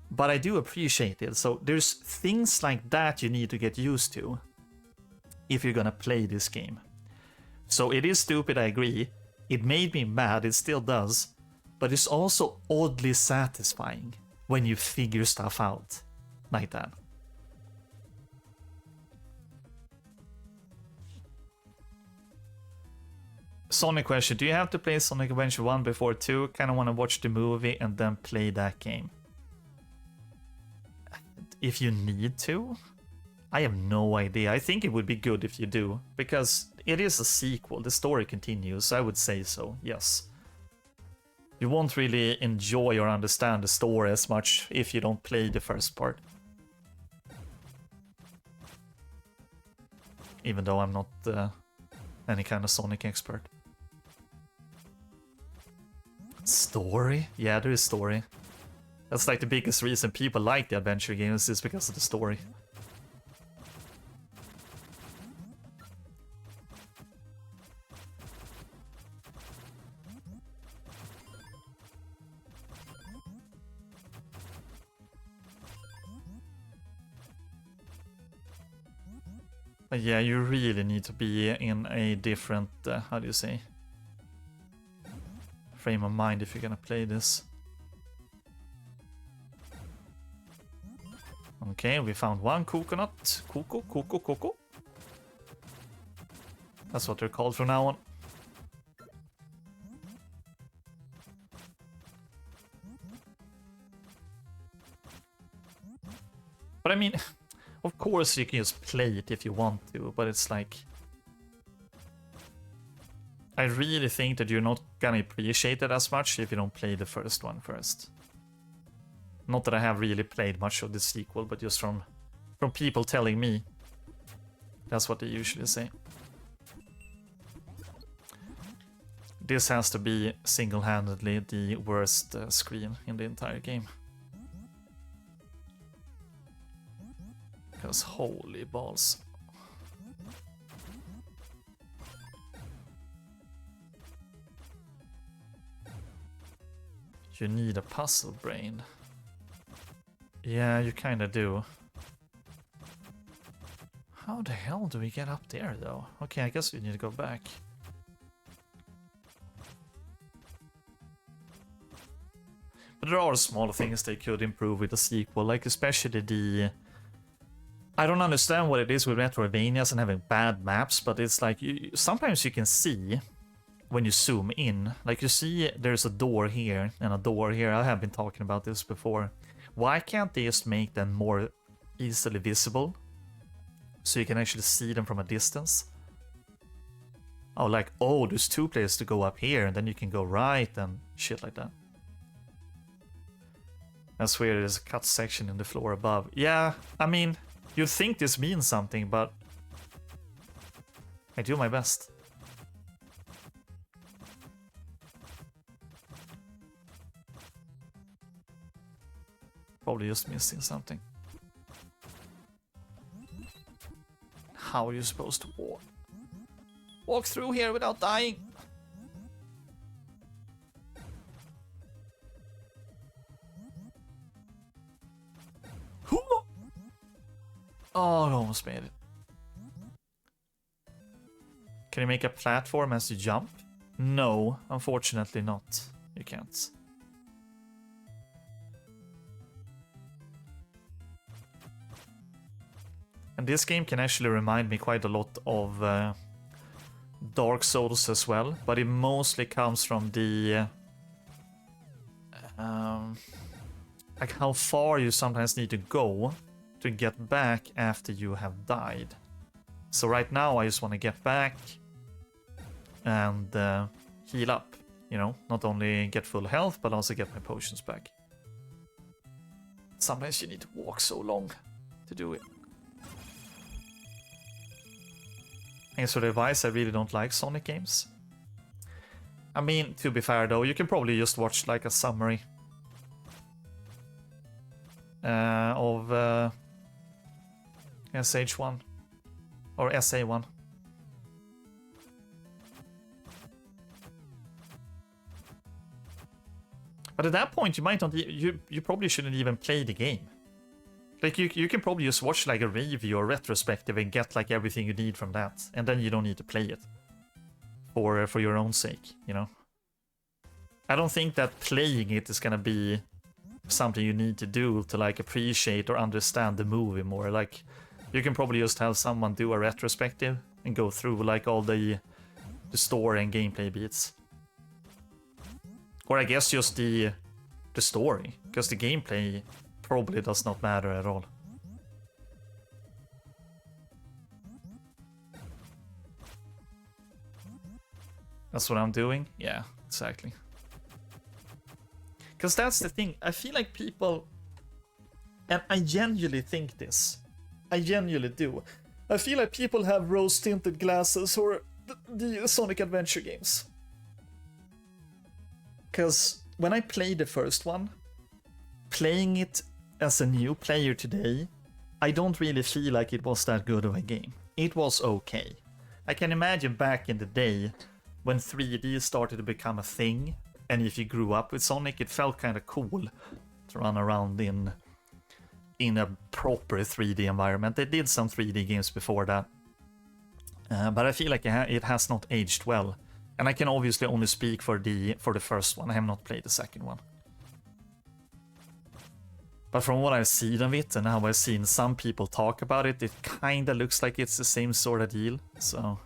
but I do appreciate it. So there's things like that you need to get used to if you're gonna play this game. So it is stupid, I agree. It made me mad, it still does, but it's also oddly satisfying when you figure stuff out like that. Sonic question, do you have to play Sonic Adventure 1 before 2? Kinda wanna watch the movie and then play that game. If you need to? I have no idea. I think it would be good if you do, because it is a sequel. The story continues. I would say so, yes. You won't really enjoy or understand the story as much if you don't play the first part. Even though I'm not any kind of Sonic expert. Story? Yeah, there is story. That's like the biggest reason people like the adventure games is because of the story. But yeah, you really need to be in a different, how do you say, frame of mind if you're gonna play this. Okay, we found one coconut. Coco. That's what they're called from now on. But I mean, of course you can just play it if you want to, but it's like... I really think that you're not gonna appreciate it as much if you don't play the first one first. Not that I have really played much of the sequel, but just from people telling me. That's what they usually say. This has to be single-handedly the worst screen in the entire game. Because holy balls. You need a puzzle brain. Yeah, you kinda do. How the hell do we get up there, though? Okay, I guess we need to go back. But there are small things they could improve with the sequel, like especially the... I don't understand what it is with Metroidvanias and having bad maps, but it's like, sometimes you can see, when you zoom in, like you see there's a door here and a door here. I have been talking about this before. Why can't they just make them more easily visible? So you can actually see them from a distance? Oh, like, oh, there's two places to go up here, and then you can go right and shit like that. I swear there's a cut section in the floor above. Yeah, I mean, you'd think this means something, but I do my best. Probably just missing something. How are you supposed to walk through here without dying? Oh, I almost made it. Can you make a platform as you jump? No, unfortunately not. You can't. And this game can actually remind me quite a lot of Dark Souls as well, but it mostly comes from the like how far you sometimes need to go to get back after you have died. So right now I just want to get back and heal up, you know, not only get full health but also get my potions back. Sometimes you need to walk so long to do it. And so the advice, I really don't like Sonic games. I mean, to be fair though, you can probably just watch like a summary of SH1 or SA1. But at that point, you might not. You probably shouldn't even play the game. Like you can probably just watch like a review or retrospective and get like everything you need from that, and then you don't need to play it for your own sake, you know. I don't think that playing it is gonna be something you need to do to like appreciate or understand the movie more. Like you can probably just have someone do a retrospective and go through like all the story and gameplay beats, or I guess just the story, because the gameplay probably does not matter at all. That's what I'm doing? Yeah, exactly. Because that's the thing. I feel like people, and I genuinely think this. I genuinely do. I feel like people have rose-tinted glasses for the Sonic Adventure games. Because when I played the first one, playing it as a new player today, I don't really feel like it was that good of a game. It was okay. I can imagine back in the day when 3D started to become a thing, and if you grew up with Sonic, it felt kind of cool to run around in a proper 3D environment. They did some 3D games before that, but I feel like it has not aged well. And I can obviously only speak for the first one. I have not played the second one. But from what I've seen of it and how I've seen some people talk about it, it kinda looks like it's the same sort of deal, so...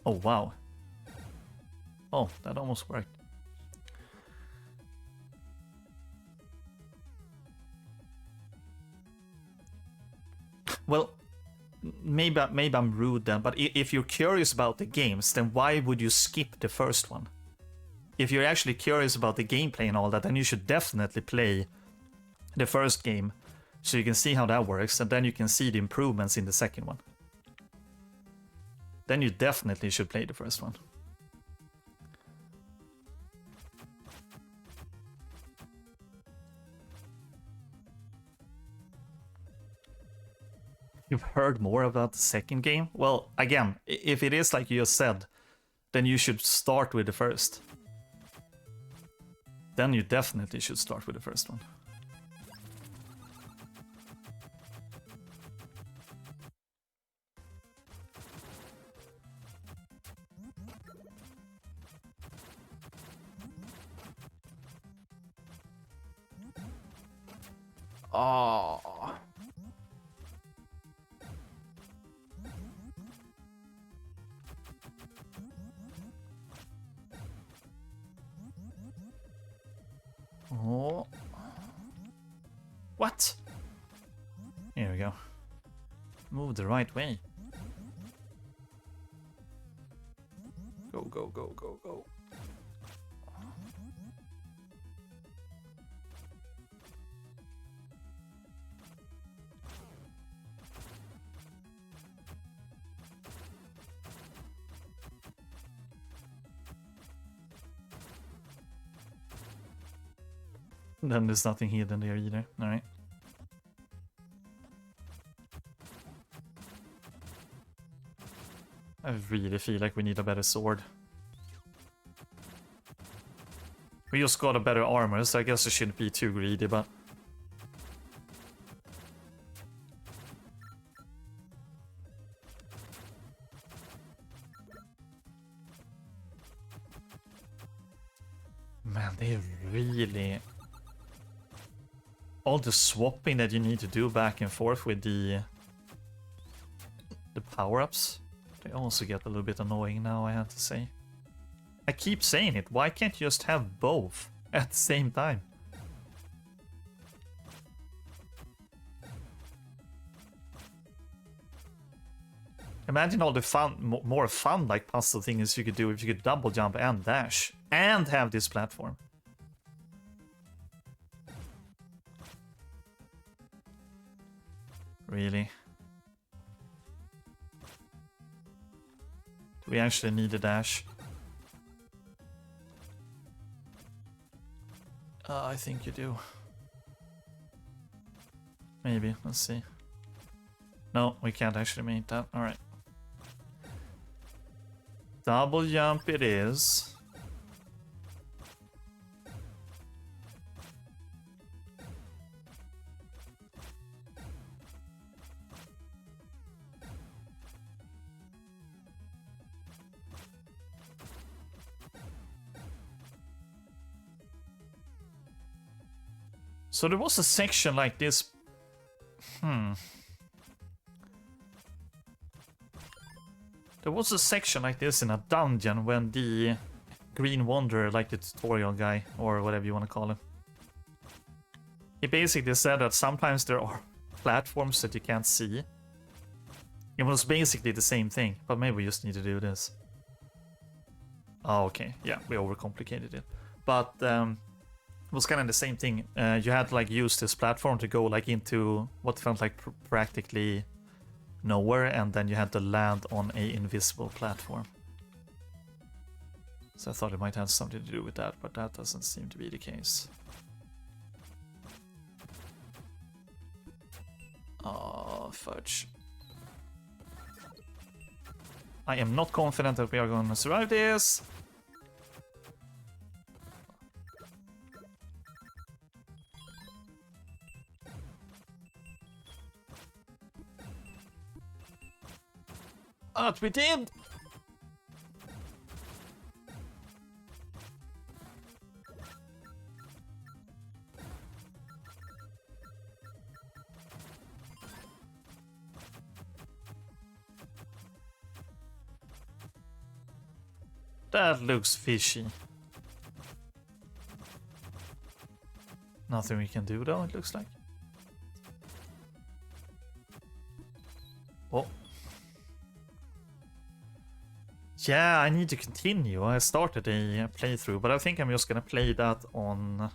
Oh, wow. Oh, that almost worked. Well, maybe I'm rude then, but if you're curious about the games, then why would you skip the first one? If you're actually curious about the gameplay and all that, then you should definitely play the first game so you can see how that works, and then you can see the improvements in the second one. Then you definitely should play the first one. You've heard more about the second game? Well, again, if it is like you just said, then you should start with the first. Then you definitely should start with the first one. Oh. Oh. What? Here we go. Move the right way. Go, go, go, go, go. Then there's nothing hidden there either. Alright. I really feel like we need a better sword. We just got a better armor, so I guess I shouldn't be too greedy, but... Man, they really... All the swapping that you need to do back and forth with the power-ups, they also get a little bit annoying now, I have to say. I keep saying it, why can't you just have both at the same time? Imagine all the fun, more fun like puzzle things you could do if you could double jump and dash and have this platform. Really? Do we actually need a dash? I think you do. Maybe, let's see. No, we can't actually make that. Alright. Double jump it is. So there was a section like this. There was a section like this in a dungeon when the Green Wanderer, like the tutorial guy, or whatever you want to call him, he basically said that sometimes there are platforms that you can't see. It was basically the same thing, but maybe we just need to do this. Oh, okay. Yeah, we overcomplicated it. But it was kind of the same thing. You had to like use this platform to go like into what felt like practically nowhere, and then you had to land on a invisible platform. So I thought it might have something to do with that, but that doesn't seem to be the case. Oh, fudge. I am not confident that we are going to survive this. But we did! That looks fishy. Nothing we can do though, it looks like. Oh. Yeah, I need to continue. I started a playthrough, but I think I'm just gonna play that on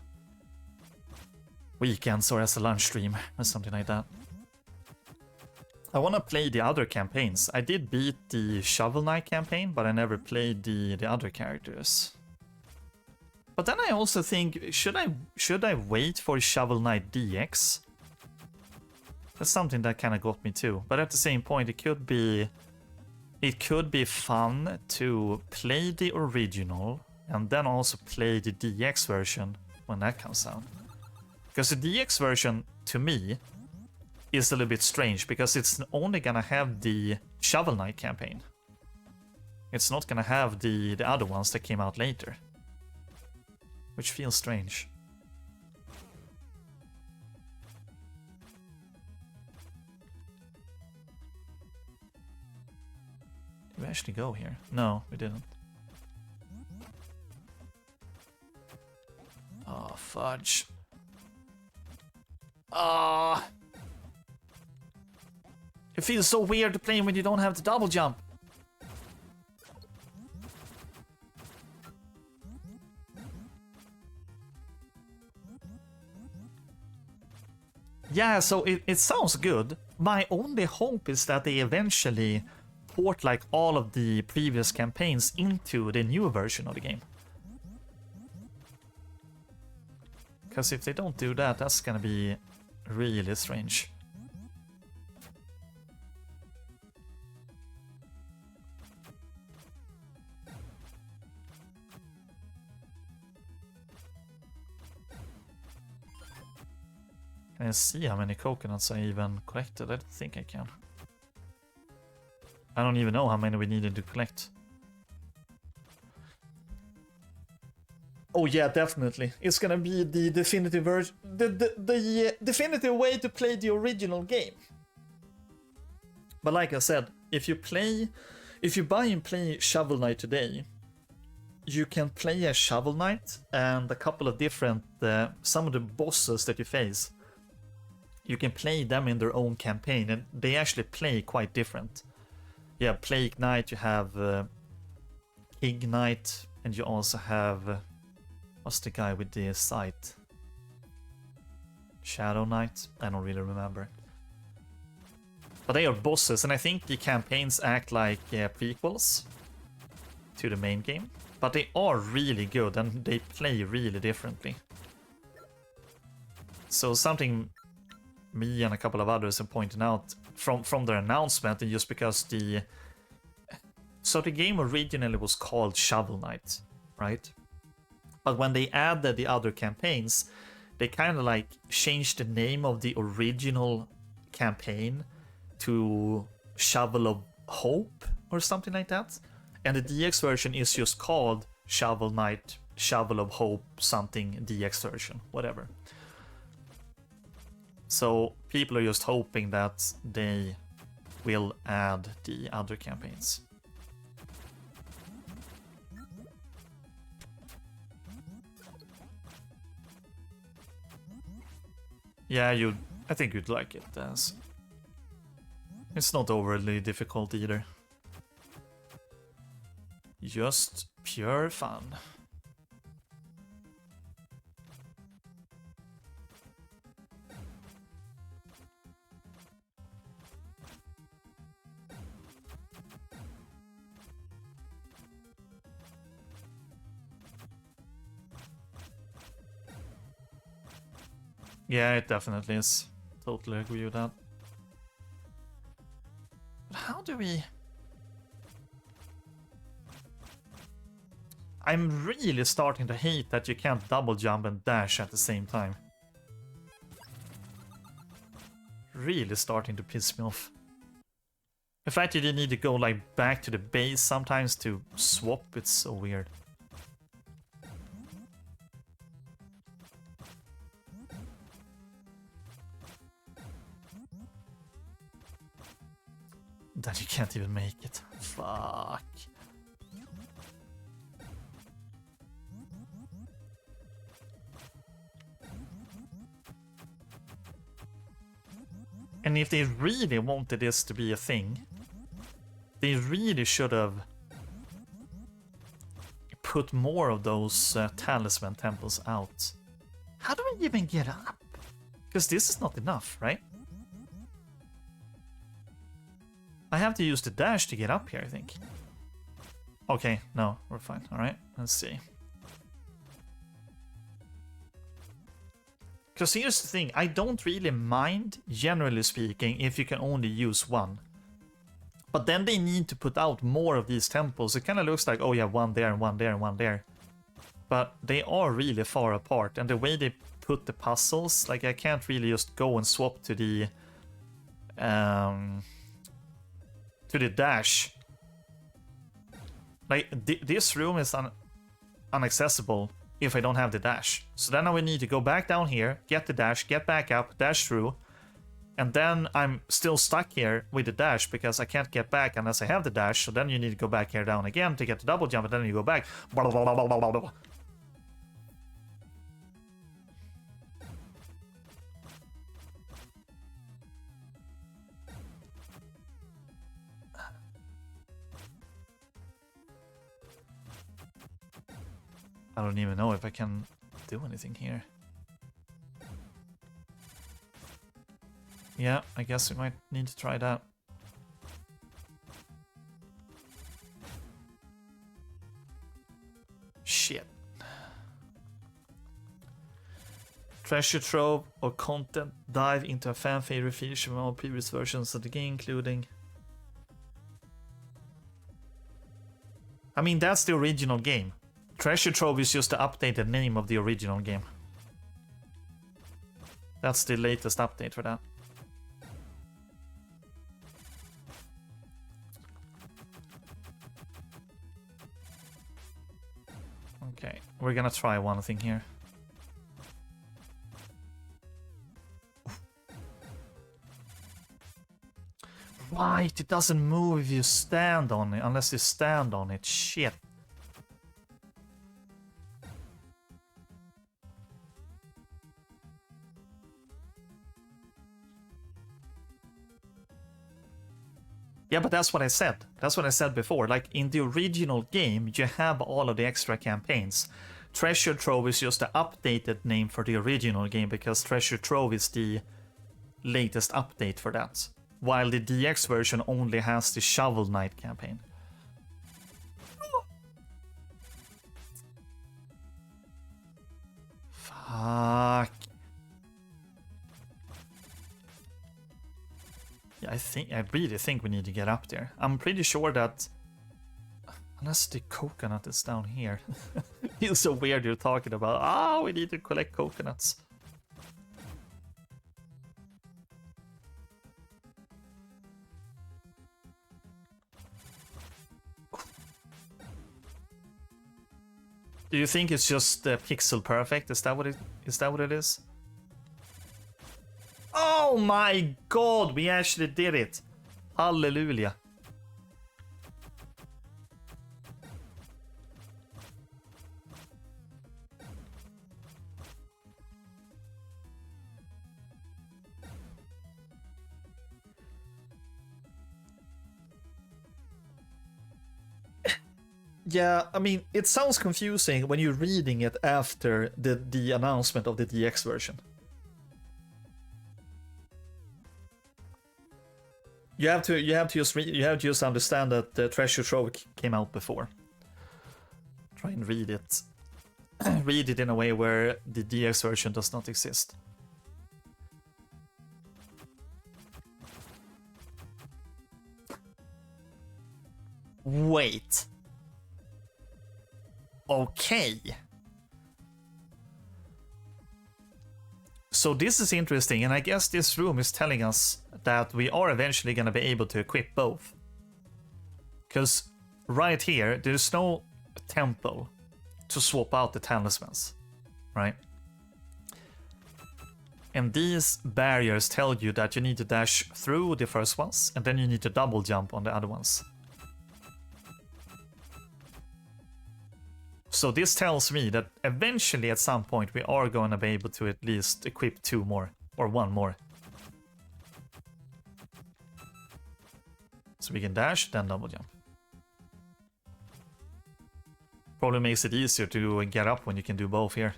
weekends or as a lunch stream or something like that. I want to play the other campaigns. I did beat the Shovel Knight campaign, but I never played the other characters. But then I also think, should I wait for Shovel Knight DX? That's something that kind of got me too. But at the same point, it could be fun to play the original and then also play the DX version when that comes out. Because the DX version, to me, is a little bit strange because it's only gonna have the Shovel Knight campaign. It's not gonna have the other ones that came out later. Which feels strange. Did we actually go here? No, we didn't. Oh, fudge. Ah. It feels so weird to play when you don't have the double jump. Yeah, so it sounds good. My only hope is that they eventually port like all of the previous campaigns into the new version of the game. Because if they don't do that, that's gonna be really strange. Can I see how many coconuts I even collected? I don't think I can. I don't even know how many we needed to collect. Oh yeah, definitely. It's gonna be the definitive version, the definitive way to play the original game. But like I said, if you buy and play Shovel Knight today, you can play as Shovel Knight and a couple of different, some of the bosses that you face. You can play them in their own campaign, and they actually play quite different. You have Plague Knight, you have King Knight, and you also have... what's the guy with the sight? Shadow Knight? I don't really remember. But they are bosses, and I think the campaigns act like prequels to the main game. But they are really good, and they play really differently. So something me and a couple of others have pointed out from their announcement, and just because the game originally was called Shovel Knight, right? But when they added the other campaigns, they kind of like changed the name of the original campaign to Shovel of Hope or something like that. And the DX version is just called Shovel Knight, Shovel of Hope, something DX version, whatever. So people are just hoping that they will add the other campaigns. Yeah, I think you'd like it, as it's not overly difficult either. Just Pure fun. Yeah, it definitely is. Totally agree with that. But how do we... I'm really starting to hate that you can't double jump and dash at the same time. Really starting to piss me off. The fact that you need to go like back to the base sometimes to swap, it's so weird. Then you can't even make it. Fuck. And if they really wanted this to be a thing, they really should have put more of those talisman temples out. How do I even get up? Because this is not enough, right? I have to use the dash to get up here, I think. Okay, no, we're fine. Alright, let's see. Because here's the thing, I don't really mind, generally speaking, if you can only use one. But then they need to put out more of these temples. It kind of looks like, oh yeah, one there and one there and one there. But they are really far apart, and the way they put the puzzles, like I can't really just go and swap to the dash. Like this room is inaccessible if I don't have the dash. So then I would need to go back down here, get the dash, get back up, dash through, and then I'm still stuck here with the dash because I can't get back unless I have the dash. So then you need to go back here down again to get the double jump, and then you go back. Blah, blah, blah, blah, blah, blah. I don't even know if I can do anything here. Yeah, I guess we might need to try that. Shit. Treasure trove or content dive into a fan favorite feature from all previous versions of the game, including... I mean, that's the original game. Treasure trove is just the updated name of the original game. That's the latest update for that. Okay, we're gonna try one thing here. Right, it doesn't move if you stand on it, unless you stand on it. Shit. Yeah, but that's what I said. That's what I said before. Like, in the original game, you have all of the extra campaigns. Treasure Trove is just the updated name for the original game, because Treasure Trove is the latest update for that. While the DX version only has the Shovel Knight campaign. Fuck. Yeah, I really think we need to get up there. I'm pretty sure that... Unless the coconut is down here. Feels so weird you're talking about, we need to collect coconuts. Do you think it's just pixel perfect? Is that what it is? Oh my god, we actually did it. Hallelujah. Yeah, I mean, it sounds confusing when you're reading it after the announcement of the DX version. You have to just understand that the Treasure Trove came out before. Try and read it. Read it in a way where the DX version does not exist. Wait. Okay. So this is interesting, and I guess this room is telling us that we are eventually going to be able to equip both. Because right here, there's no temple to swap out the talismans, right? And these barriers tell you that you need to dash through the first ones, and then you need to double jump on the other ones. So this tells me that eventually at some point we are going to be able to at least equip 2 more, or 1 more. So we can dash, then double jump. Probably makes it easier to get up when you can do both here.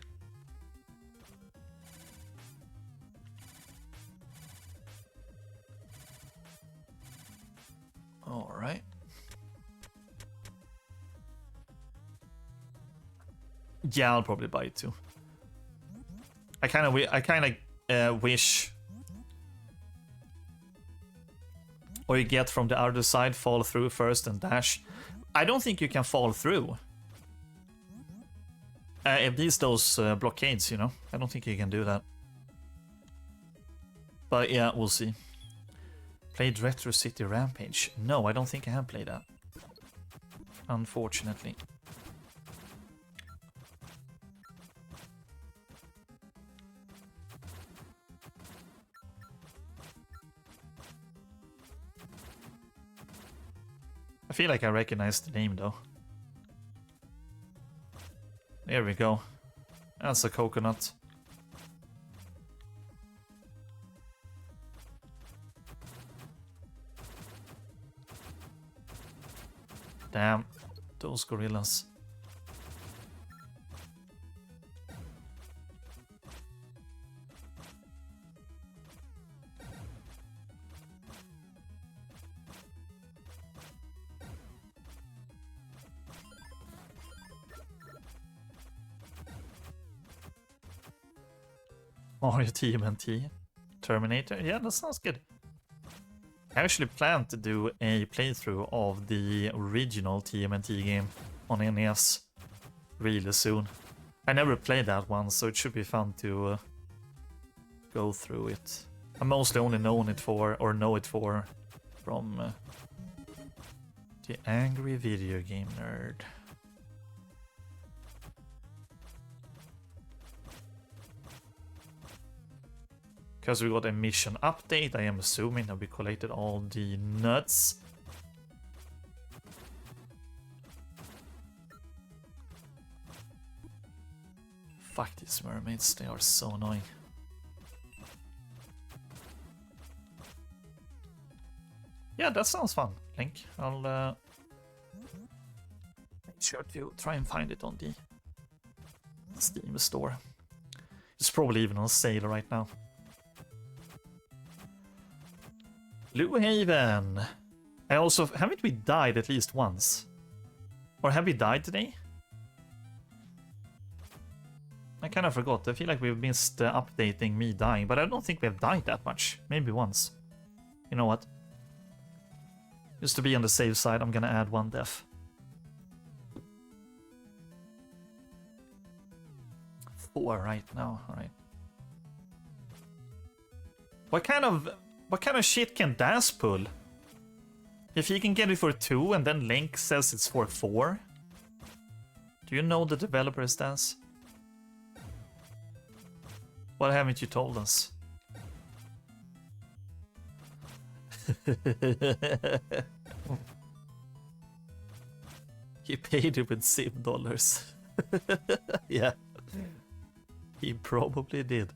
Alright. Yeah, I'll probably buy it too. I kind of wish, or you get from the other side, fall through first and dash. I don't think you can fall through. At least those blockades, you know. I don't think you can do that. But yeah, we'll see. Played Retro City Rampage? No, I don't think I have played that. Unfortunately. I feel like I recognize the name though. There we go. That's a coconut. Damn, those gorillas. Mario TMNT, Terminator. Yeah, that sounds good. I actually plan to do a playthrough of the original TMNT game on NES really soon. I never played that one, so it should be fun to go through it. I mostly only know it from the Angry Video Game Nerd. Because we got a mission update, I am assuming that we collected all the nuts. Fuck these mermaids, they are so annoying. Yeah, that sounds fun, Link. I'll make sure to try and find it on the Steam store. It's probably even on sale right now. Blue Haven. I also... Haven't we died at least once? Or have we died today? I kind of forgot. I feel like we've missed updating me dying, but I don't think we have died that much. Maybe once. You know what? Just to be on the safe side, I'm gonna add 1 death. 4 right now, alright. What kind of shit can Das pull? If he can get it for 2 and then Link says it's for 4? Do you know the developer's Das? Why haven't you told us? He paid it with Sim dollars. Yeah. He probably did.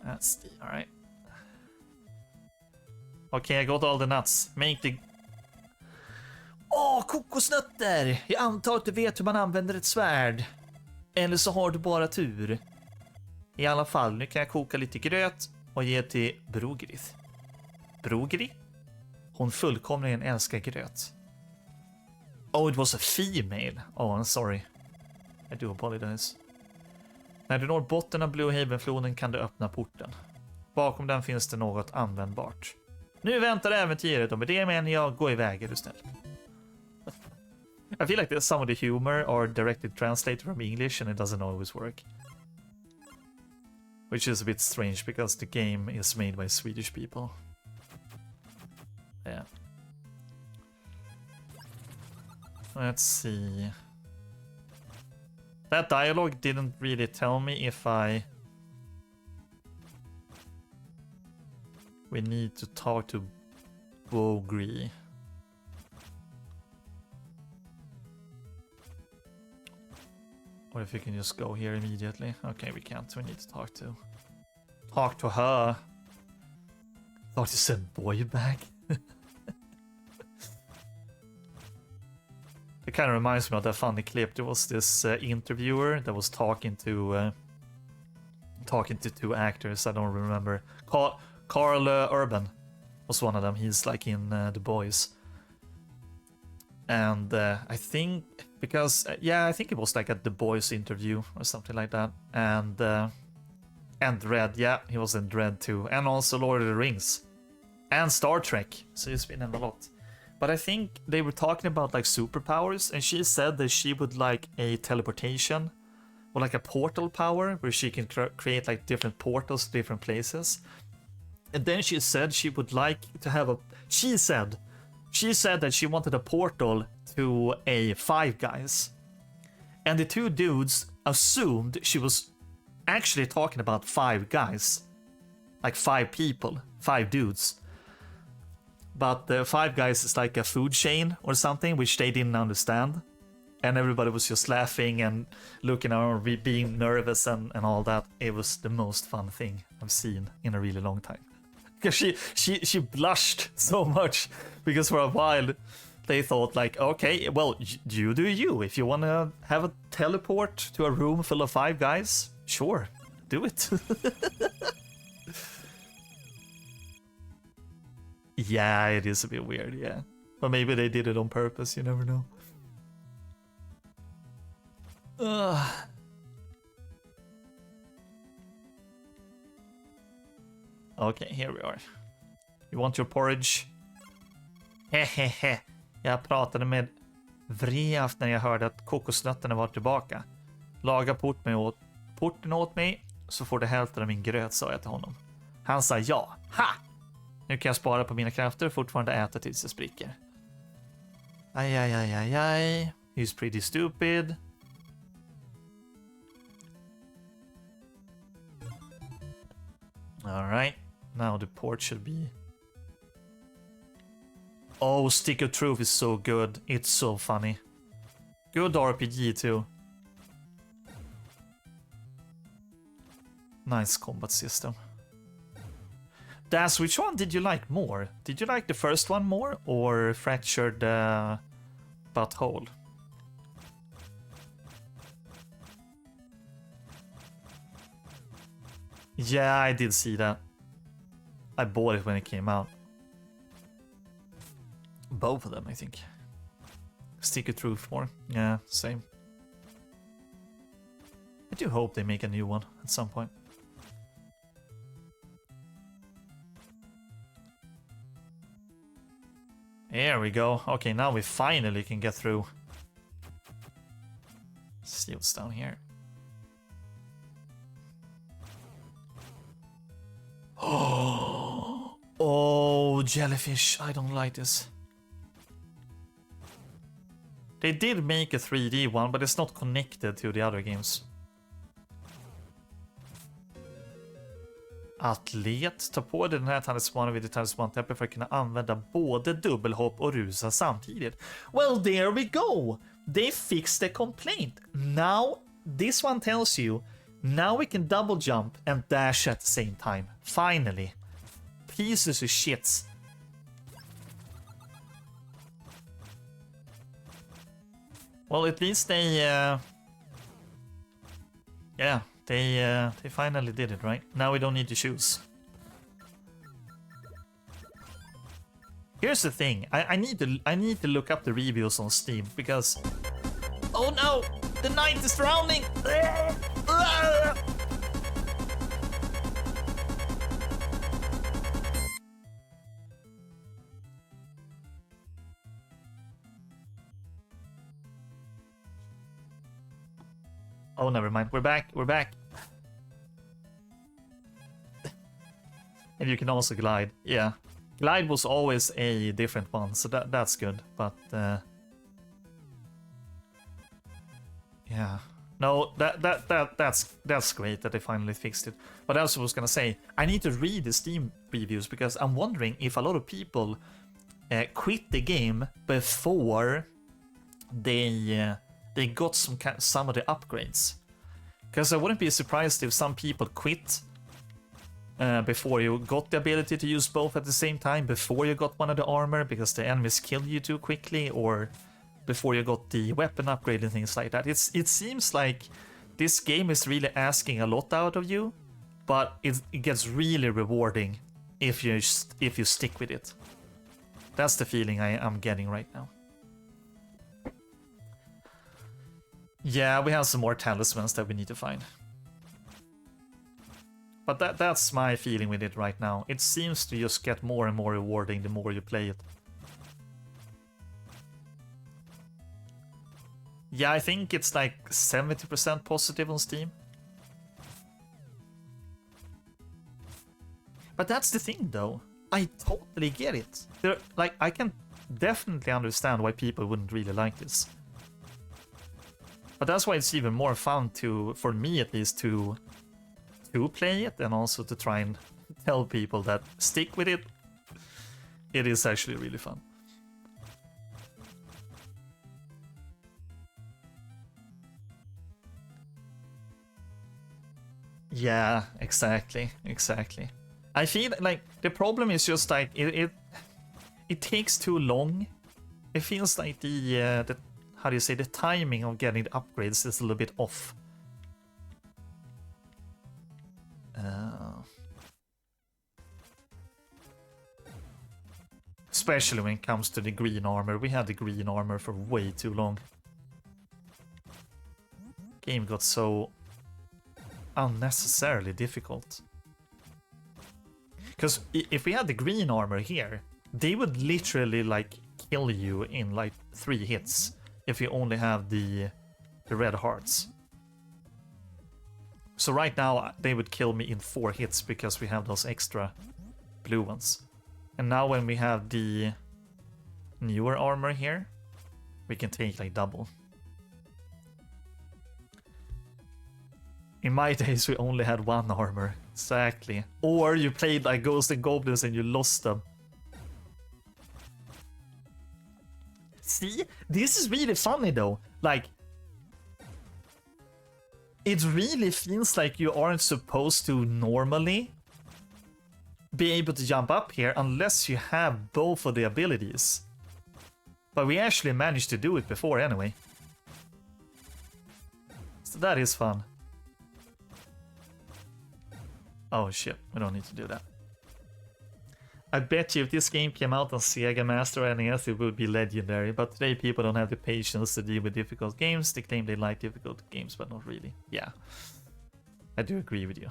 That's the... Alright. Okay, I got all the nuts. Make the... kokosnötter! Jag antar att du vet hur man använder ett svärd. Eller så har du bara tur. I alla fall, nu kan jag koka lite gröt och ge till Brogrith. Brogri? Hon fullkomligen älskar gröt. Oh, it was a female. Oh, I'm sorry. I do apologize. När du når botten av Blue Haven-floden kan du öppna porten. Bakom den finns det något användbart. Nu väntar äventyret och med det menar jag gå iväg, är du snäll. I feel like some of the humor are directly translated from English and it doesn't always work. Which is a bit strange because the game is made by Swedish people. Yeah. Let's see. That dialogue didn't really tell me if we need to talk to Bogri. Or if we can just go here immediately. Okay, we can't. We need to talk to her. Thought you said boy back. It kind of reminds me of that funny clip. There was this interviewer that was talking to two actors. I don't remember. Carl Urban was one of them. He's like in The Boys. And I think because I think it was like at The Boys interview or something like that. And Dredd, yeah, he was in Dredd too, and also Lord of the Rings and Star Trek. So he's been in a lot. But I think they were talking about like superpowers, and she said that she would like a teleportation or like a portal power where she can create like different portals to different places. And then she said she would like to have a. She said that she wanted a portal to a Five Guys, and the two dudes assumed she was actually talking about Five Guys, like 5 people, 5 dudes. But the Five Guys is like a food chain or something, which they didn't understand. And everybody was just laughing and looking around, being nervous and all that. It was the most fun thing I've seen in a really long time. Because she blushed so much, because for a while they thought like, okay, well, you do you. If you want to have a teleport to a room full of 5 guys, sure, do it. Yeah, it is a bit weird, yeah. But maybe they did it on purpose, you never know. Okay, here we are. You want your porridge? Hehehe. Jag pratade med Vreaf när jag hörde att kokosnötterna var tillbaka. Laga porten åt mig så får du hälften av min gröt, sa jag till honom. Han sa ja. Ha! Nu kan jag spara på mina krafter och fortfarande äta tills jag spricker. Aj. He's pretty stupid. Alright. Now the port should be... Oh, Stick of Truth is so good. It's so funny. Good RPG too. Nice combat system. Das, which one did you like more? Did you like the first one more or Fractured Butthole? Yeah, I did see that. I bought it when it came out. Both of them, I think. Stick of Truth more. Yeah, same. I do hope they make a new one at some point. There we go. Okay, now we finally can get through. Let's see what's down here. Oh, jellyfish. I don't like this. They did make a 3D one, but it's not connected to the other games. Atlet, ta på dig den här talismanen vid ditt talismanteppe för att kunna använda både dubbelhopp och rusa samtidigt. Well, there we go! They fixed the complaint. Now, this one tells you Now we can double jump and dash at the same time. Finally. Pieces of shit. Well, at least they, yeah, they finally did it, right? Now we don't need to choose. Here's the thing. I need to look up the reviews on Steam because, oh no, the night is drowning. Oh, never mind. We're back. We're back. And you can also glide. Yeah. Glide was always a different one, so that's good. But yeah. No, that's great that they finally fixed it. But I also was gonna say, I need to read the Steam reviews because I'm wondering if a lot of people quit the game before they got some of the upgrades. Because I wouldn't be surprised if some people quit before you got the ability to use both at the same time, before you got one of the armor because the enemies killed you too quickly, or before you got the weapon upgrade and things like that. It seems like this game is really asking a lot out of you, but it gets really rewarding if you stick with it. That's the feeling I'm getting right now. Yeah, we have some more talismans that we need to find. But that's my feeling with it right now. It seems to just get more and more rewarding the more you play it. Yeah, I think it's like 70% positive on Steam. But that's the thing though. I totally get it. Like, I can definitely understand why people wouldn't really like this. But that's why it's even more fun for me at least, to play it and also to try and tell people that stick with it. It is actually really fun. Yeah, exactly. I feel like the problem is just like it takes too long. It feels like the how do you say, the timing of getting the upgrades is a little bit off. Especially when it comes to the green armor. We had the green armor for way too long. Game got so unnecessarily difficult. Because if we had the green armor here, they would literally like kill you in like 3 hits if you only have the red hearts. So right now they would kill me in 4 hits because we have those extra blue ones. And now when we have the newer armor here, we can take like double. In my days we only had 1 armor. Exactly. Or you played like Ghosts and Goblins and you lost them. See? This is really funny though. Like, it really feels like you aren't supposed to normally be able to jump up here unless you have both of the abilities. But we actually managed to do it before anyway. So that is fun. Oh shit, we don't need to do that. I bet you if this game came out on Sega Master or NES, it would be legendary. But today people don't have the patience to deal with difficult games. They claim they like difficult games, but not really. Yeah, I do agree with you.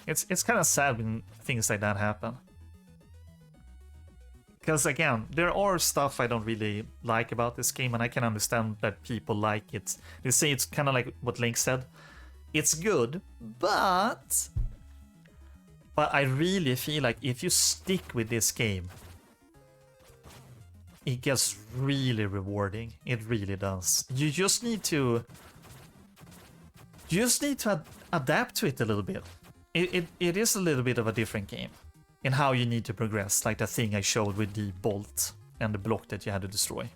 It's kind of sad when things like that happen. Because again, there are stuff I don't really like about this game, and I can understand that people like it. They say it's kind of like what Link said. It's good, but I really feel like if you stick with this game, it gets really rewarding. It really does. You just need to adapt to it a little bit. It is a little bit of a different game in how you need to progress, like the thing I showed with the bolt and the block that you had to destroy.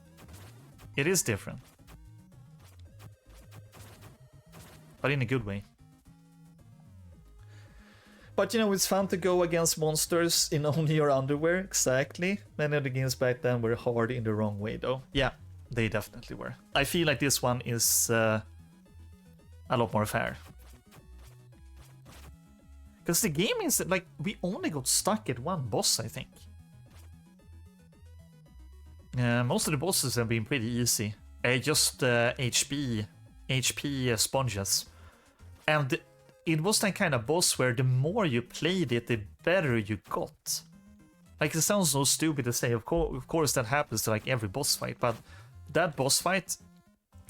It is different, but in a good way. But you know, it's fun to go against monsters in only your underwear. Exactly. Many of the games back then were hard in the wrong way, though. Yeah, they definitely were. I feel like this one is a lot more fair. Because the game is like, we only got stuck at one boss, I think. Most of the bosses have been pretty easy. Just HP sponges. And it was that kind of boss where the more you played it, the better you got. Like, it sounds so stupid to say, of course that happens to like every boss fight, but that boss fight,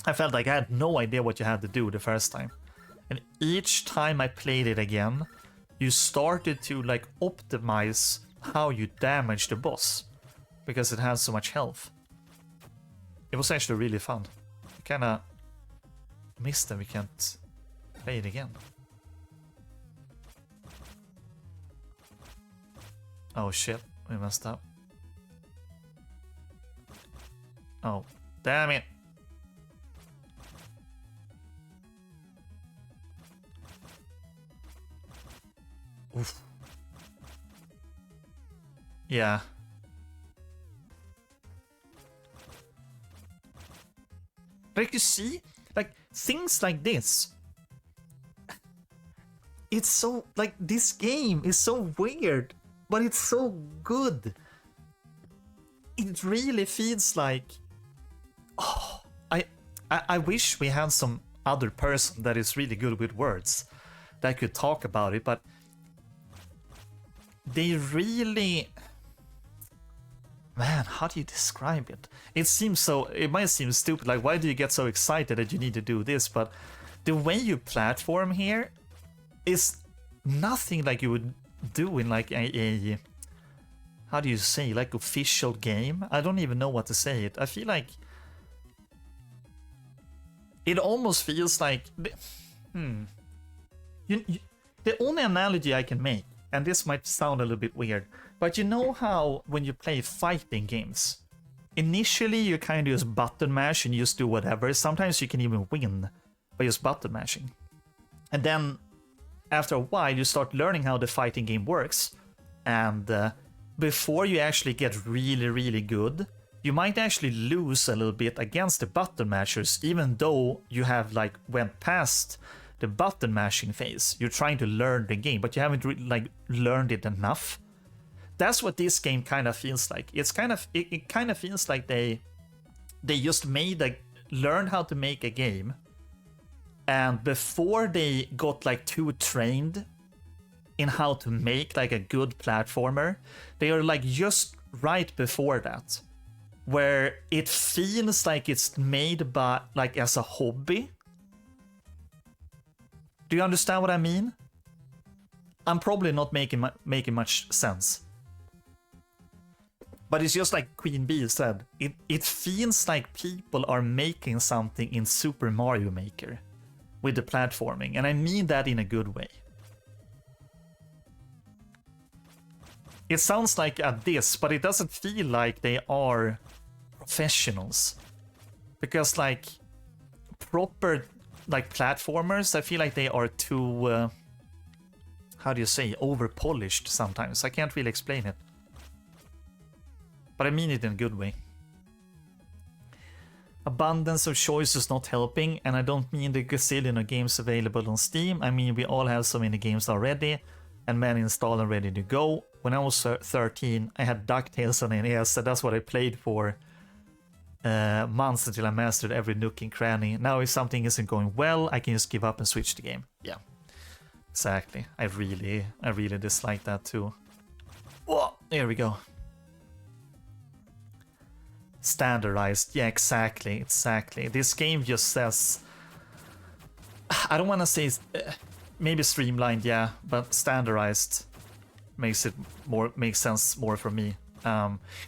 I felt like I had no idea what you had to do the first time. And each time I played it again, you started to like optimize how you damage the boss, because it has so much health. It was actually really fun. I kinda missed that we can't play it again. Oh shit, we messed up. Oh, damn it. Oof. Yeah. Like, you see, like, things like this. It's so, like, this game is so weird, but it's so good. It really feels like, oh, I wish we had some other person that is really good with words that could talk about it, but they really, man, how do you describe it? It seems so, it might seem stupid, like, why do you get so excited that you need to do this? But the way you platform here is nothing like you would do in like a how do you say, like, official game? I don't even know what to say it. I feel like it almost feels like the only analogy I can make, and this might sound a little bit weird, but you know how when you play fighting games, initially you kind of just button mash and you just do whatever. Sometimes you can even win by just button mashing. And then after a while you start learning how the fighting game works, and before you actually get really, really good, you might actually lose a little bit against the button mashers, even though you have like went past the button mashing phase. You're trying to learn the game, but you haven't like learned it enough. That's what this game kind of feels like. It's kind of it kind of feels like they just learned how to make a game, and before they got like too trained in how to make like a good platformer, they are like just right before that, where it feels like it's made by like as a hobby. Do you understand what I mean? I'm probably not making much sense. But it's just like Queen Bee said, it feels like people are making something in Super Mario Maker with the platforming, and I mean that in a good way. It sounds like a diss, but it doesn't feel like they are professionals. Because like proper like platformers, I feel like they are too how do you say, over polished sometimes. I can't really explain it, but I mean it in a good way. Abundance of choice is not helping, and I don't mean the gazillion of games available on Steam. I mean we all have so many games already, and many installed and ready to go. When I was 13, I had DuckTales on NES, and that's what I played for months until I mastered every nook and cranny. Now if something isn't going well, I can just give up and switch the game. Yeah, exactly. I really dislike that too. Oh, there we go. Standardized. Yeah, exactly. This game just says, I don't want to say maybe streamlined, yeah, but standardized makes sense more for me.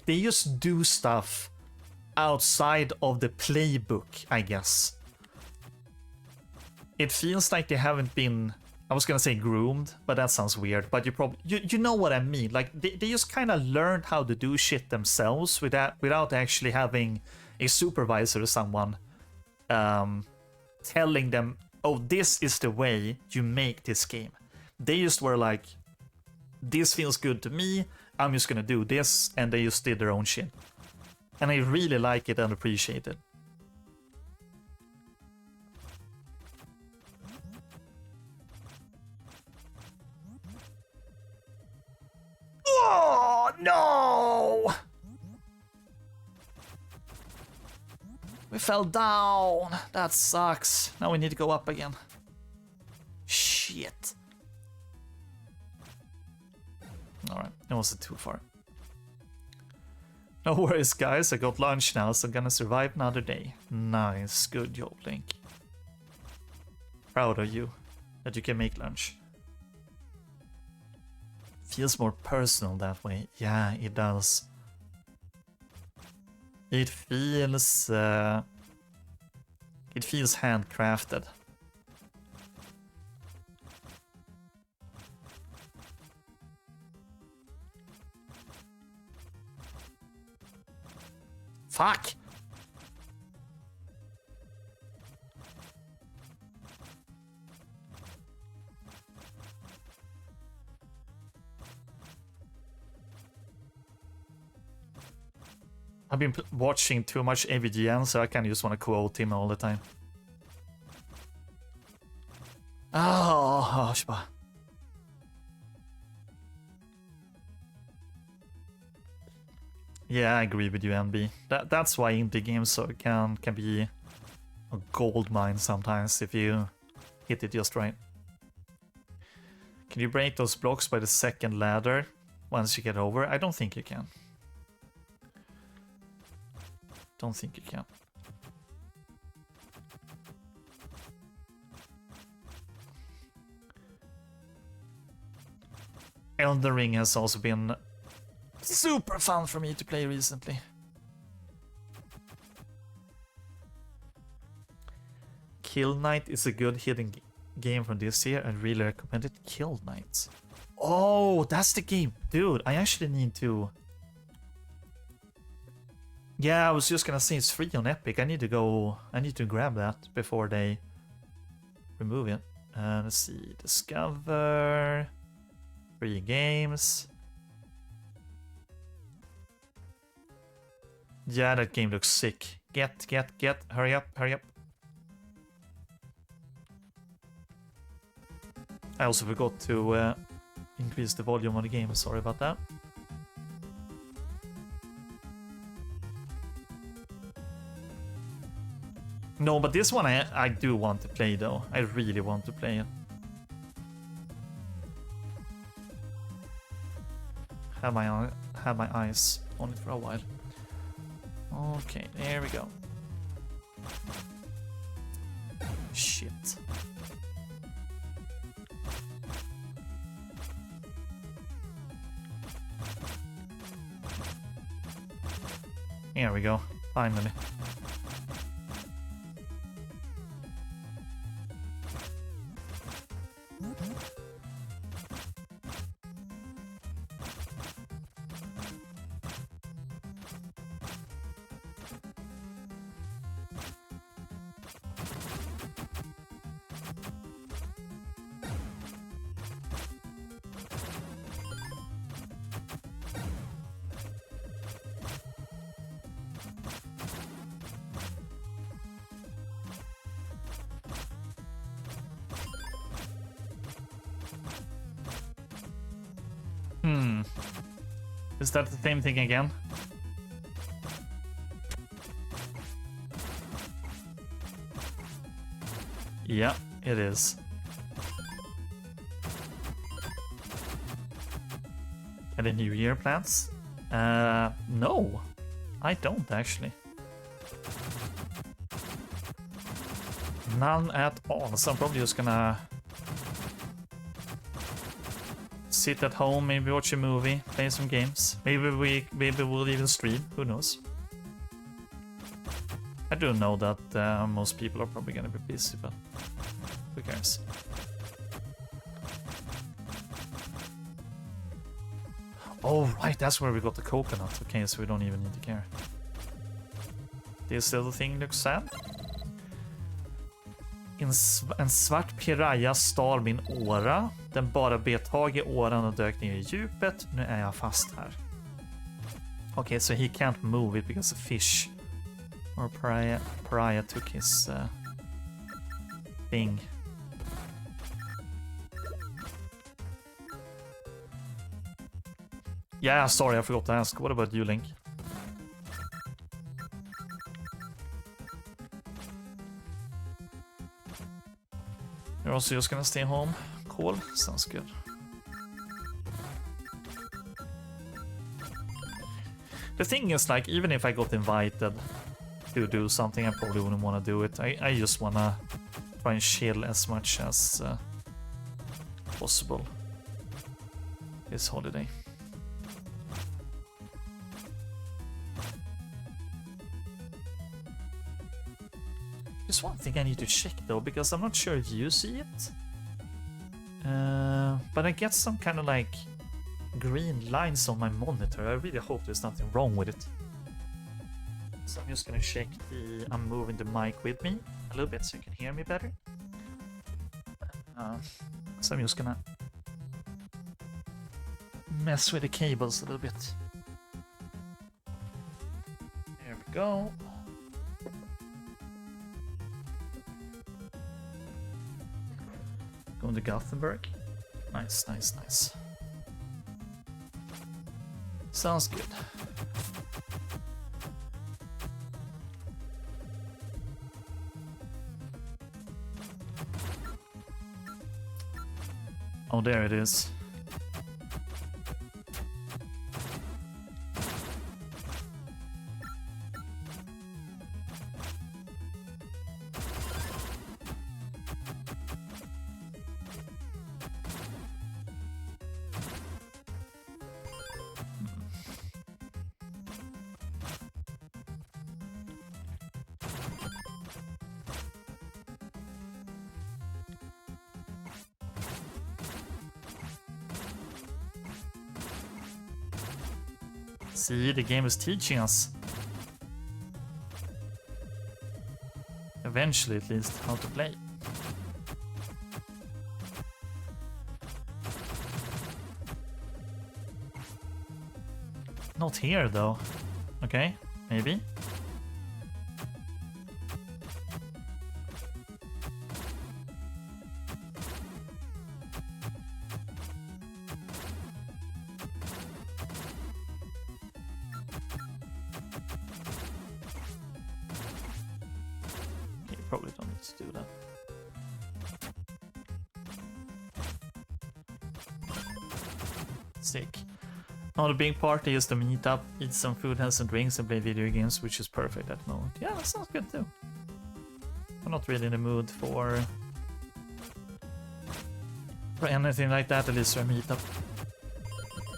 They just do stuff outside of the playbook, I guess. It feels like they haven't been, I was gonna say groomed, but that sounds weird, but you know what I mean. Like they just kind of learned how to do shit themselves without actually having a supervisor or someone telling them, oh, this is the way you make this game. They just were like, this feels good to me, I'm just gonna do this, and they just did their own shit. And I really like it and appreciate it. Oh, no! We fell down. That sucks. Now we need to go up again. Shit. Alright, that wasn't too far. No worries, guys. I got lunch now, so I'm gonna survive another day. Nice. Good job, Link. Proud of you that you can make lunch. Feels more personal that way. Yeah, it does. It feels handcrafted. Fuck! I've been watching too much AVGN, so I kind of just want to quote him all the time. Oh, Shba. Yeah, I agree with you, NB. That's why indie games so can be a gold mine sometimes if you hit it just right. Can you break those blocks by the second ladder once you get over? I don't think you can. Don't think you can. Elden Ring has also been super fun for me to play recently. Kill Knight is a good hidden game from this year. I really recommend it. Kill Knight. Oh, that's the game. Dude, I actually need to... Yeah, I was just gonna say it's free on Epic. I need to grab that before they remove it. Let's see. Discover... Free games. Yeah, that game looks sick. Get. Hurry up. I also forgot to increase the volume on the game. Sorry about that. No, but this one I do want to play though. I really want to play it. Have my eyes on it for a while. Okay, there we go. Shit. Here we go. Finally. Is that the same thing again? Yeah, it is. Any New Year plans? No, I don't actually. None at all, so I'm probably just gonna sit at home, maybe watch a movie, play some games. Maybe we'll even stream, who knows? I do know that most people are probably gonna be busy, but who cares? Oh right, that's where we got the coconut. Okay, so we don't even need to care. This little thing looks sad. En svart piraya stal min åra. Den bara bet tag i åran och dök ner i djupet. Nu är jag fast här. Okay, so he can't move it because a fish or pariah took his thing. Yeah, sorry, I forgot to ask. What about you, Link? You're also just gonna stay home. Cool, sounds good. The thing is, like, even if I got invited to do something, I probably wouldn't want to do it. I just wanna try and chill as much as possible this holiday. There's one thing I need to check though, because I'm not sure if you see it. But I get some kind of like green lines on my monitor. I really hope there's nothing wrong with it. So I'm just gonna check I'm moving the mic with me a little bit so you can hear me better. So I'm just gonna mess with the cables a little bit. There we go. Going to Gothenburg. Nice, nice, nice. Sounds good. Oh, there it is. See, the game is teaching us. Eventually, at least, how to play. Not here, though. Okay, maybe. Probably don't need to do that. Sick. Oh, the big party is to meet up, eat some food, have some drinks, and play video games, which is perfect at the moment. Yeah, that sounds good too. I'm not really in the mood for anything like that, at least for a meetup.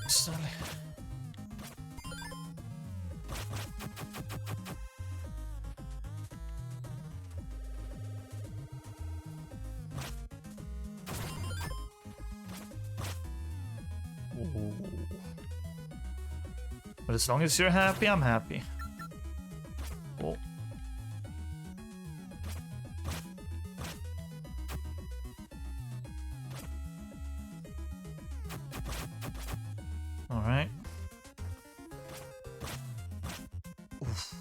Sorry. But as long as you're happy, I'm happy. Oh. All right. Oof.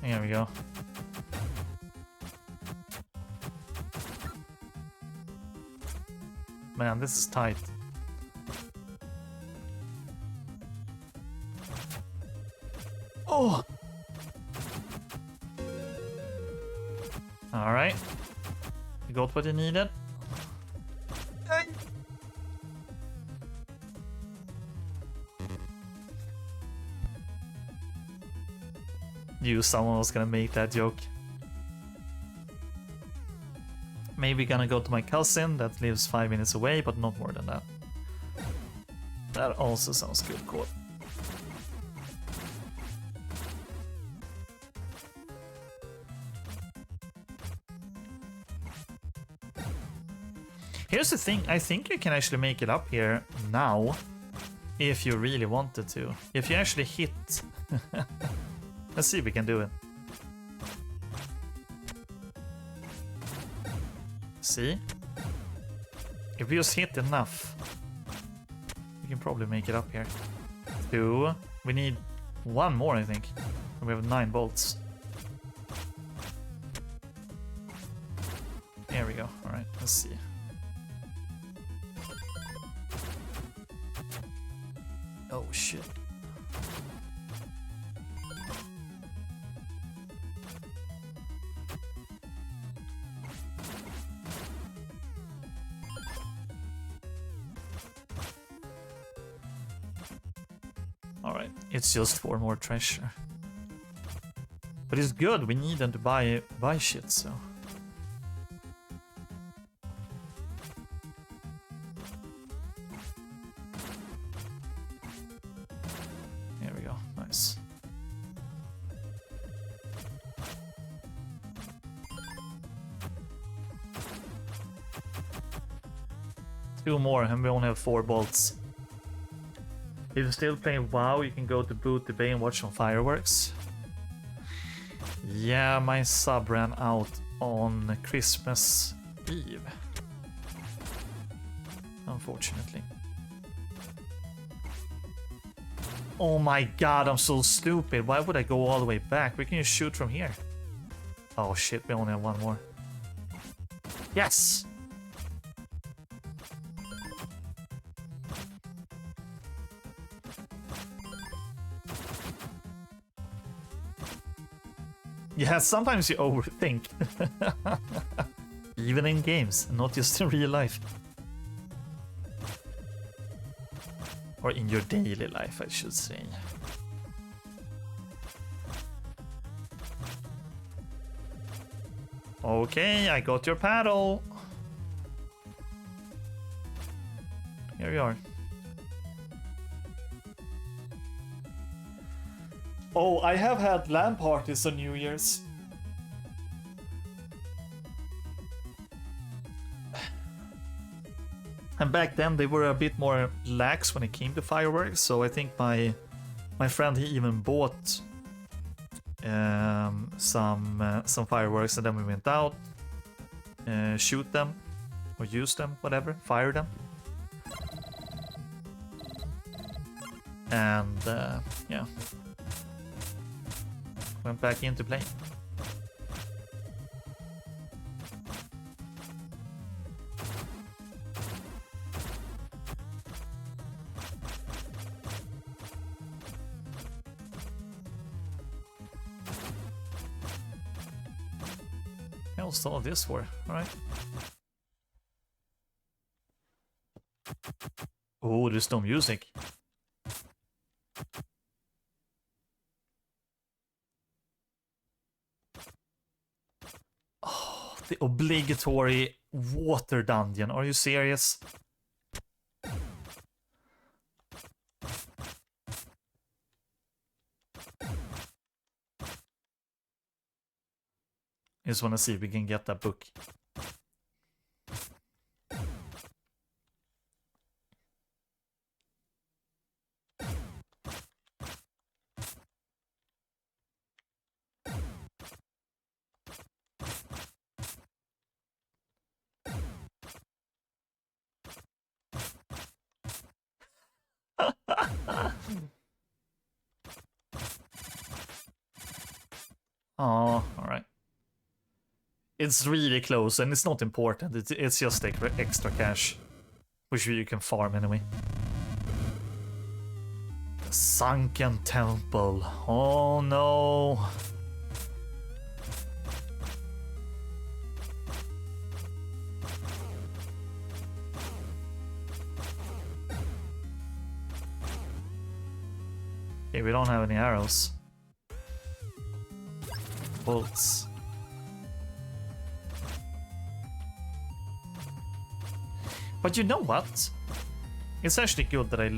There we go. Man, this is tight. Oh! Alright. You got what you needed. Knew someone was gonna make that joke. Maybe gonna go to my cousin that lives 5 minutes away, but not more than that. That also sounds good, cool. Here's the thing, I think you can actually make it up here now, if you really wanted to. If you actually hit Let's see if we can do it. See? If we just hit enough, we can probably make it up here. 2. We need 1 more, I think. We have 9 bolts. There we go. Alright, let's see. Oh shit. Alright, it's just 4 more treasure. But it's good, we need them to buy shit, so. There we go, nice. Two more and we only have 4 bolts. If you're still playing WoW, you can go to Boot the Bay and watch some fireworks. Yeah, my sub ran out on Christmas Eve. Unfortunately. Oh my god, I'm so stupid. Why would I go all the way back? We can just shoot from here. Oh shit, we only have 1 more. Yes! Yeah, sometimes you overthink. Even in games, not just in real life. Or in your daily life, I should say. Okay, I got your paddle. Here we are. Oh, I have had LAN parties on New Year's. And back then they were a bit more lax when it came to fireworks, so I think my friend, he even bought some fireworks, and then we went out, shoot them, or use them, whatever, fire them. And yeah. Went back into play. What's all this for? Alright. Oh, there's no music. The obligatory water dungeon. Are you serious? Just want to see if we can get that book. Oh, alright. It's really close and it's not important. It's just extra cash, which you can farm anyway. The sunken temple. Oh no. Okay, we don't have any arrows. Bolts. But you know what? It's actually good that I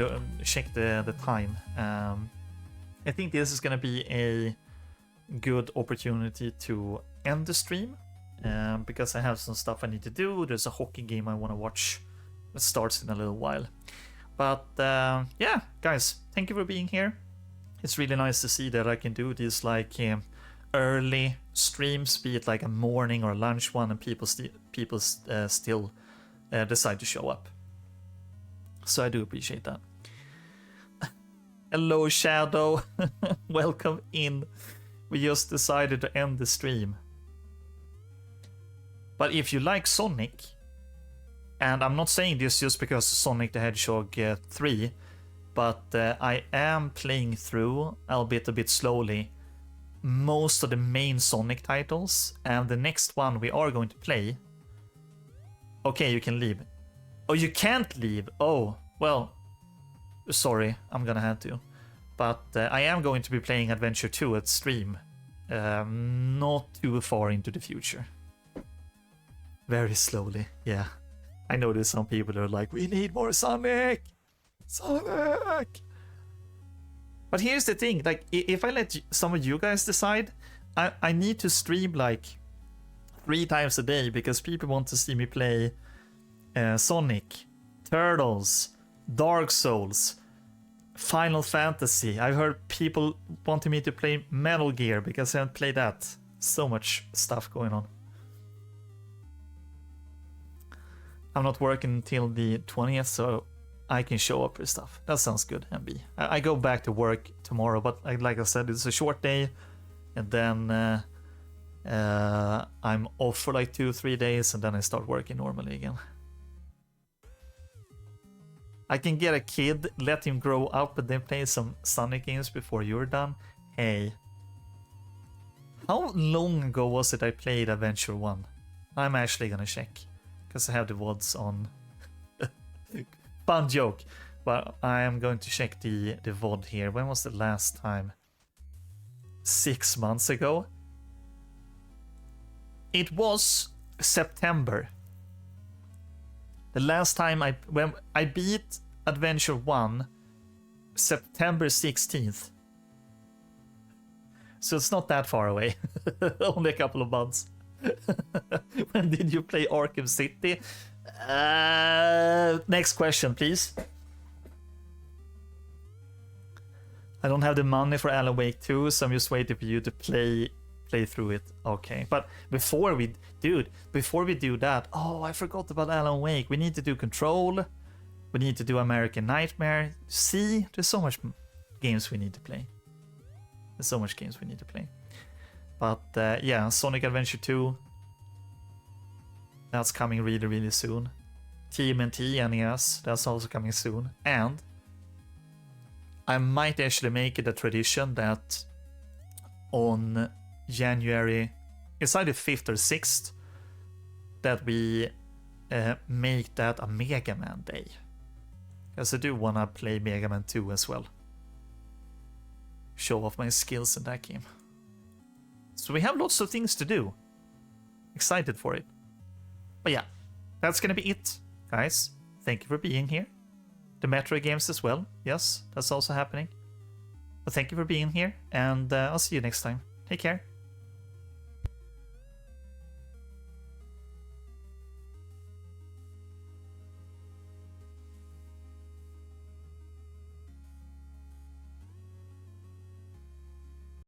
checked the time. I think this is gonna be a good opportunity to end the stream, because I have some stuff I need to do. There's a hockey game I want to watch that starts in a little while. But yeah, guys, thank you for being here. it's really nice to see that I can do these like early streams, be it like a morning or a lunch one, and people still decide to show up. So I do appreciate that. Hello, Shadow. Welcome in. We just decided to end the stream. But if you like Sonic, and I'm not saying this just because Sonic the Hedgehog 3, but I am playing through, albeit a bit slowly, most of the main Sonic titles, and the next one we are going to play... Okay, you can leave. Oh, you can't leave! Oh, well, sorry, I'm gonna have to. But I am going to be playing Adventure 2 at stream, not too far into the future. Very slowly, yeah. I know there's some people that are like, we need more Sonic! Sonic! But here's the thing, like, if I let some of you guys decide, I need to stream like 3 times a day because people want to see me play Sonic, Turtles, Dark Souls, Final Fantasy. I've heard people wanting me to play Metal Gear because I haven't played that. So much stuff going on. I'm not working until the 20th, so I can show up for stuff. That sounds good, MB. I go back to work tomorrow, but like I said, it's a short day, and then I'm off for like 2-3 days, and then I start working normally again. I can get a kid, let him grow up, and then play some Sonic games before you're done. Hey. How long ago was it I played Adventure 1? I'm actually gonna check, because I have the VODs on. Fun joke, but I am going to check the VOD here. When was the last time? 6 months ago? It was September. The last time when I beat Adventure 1, September 16th. So it's not that far away. Only a couple of months. When did you play Arkham City? Next question, please. I don't have the money for Alan Wake 2, so I'm just waiting for you to play through it. Okay, but before we do that, oh, I forgot about Alan Wake. We need to do Control. We need to do American Nightmare. See, there's so much games we need to play. There's so much games we need to play. But yeah, Sonic Adventure 2. That's coming really, really soon. TMNT NES, that's also coming soon. And I might actually make it a tradition that on January, it's either 5th or 6th, that we make that a Mega Man day. Because I do want to play Mega Man 2 as well. Show off my skills in that game. So we have lots of things to do. Excited for it. But yeah, that's gonna be it, guys. Thank you for being here. The Metro games as well. Yes, that's also happening. But thank you for being here, and I'll see you next time. Take care.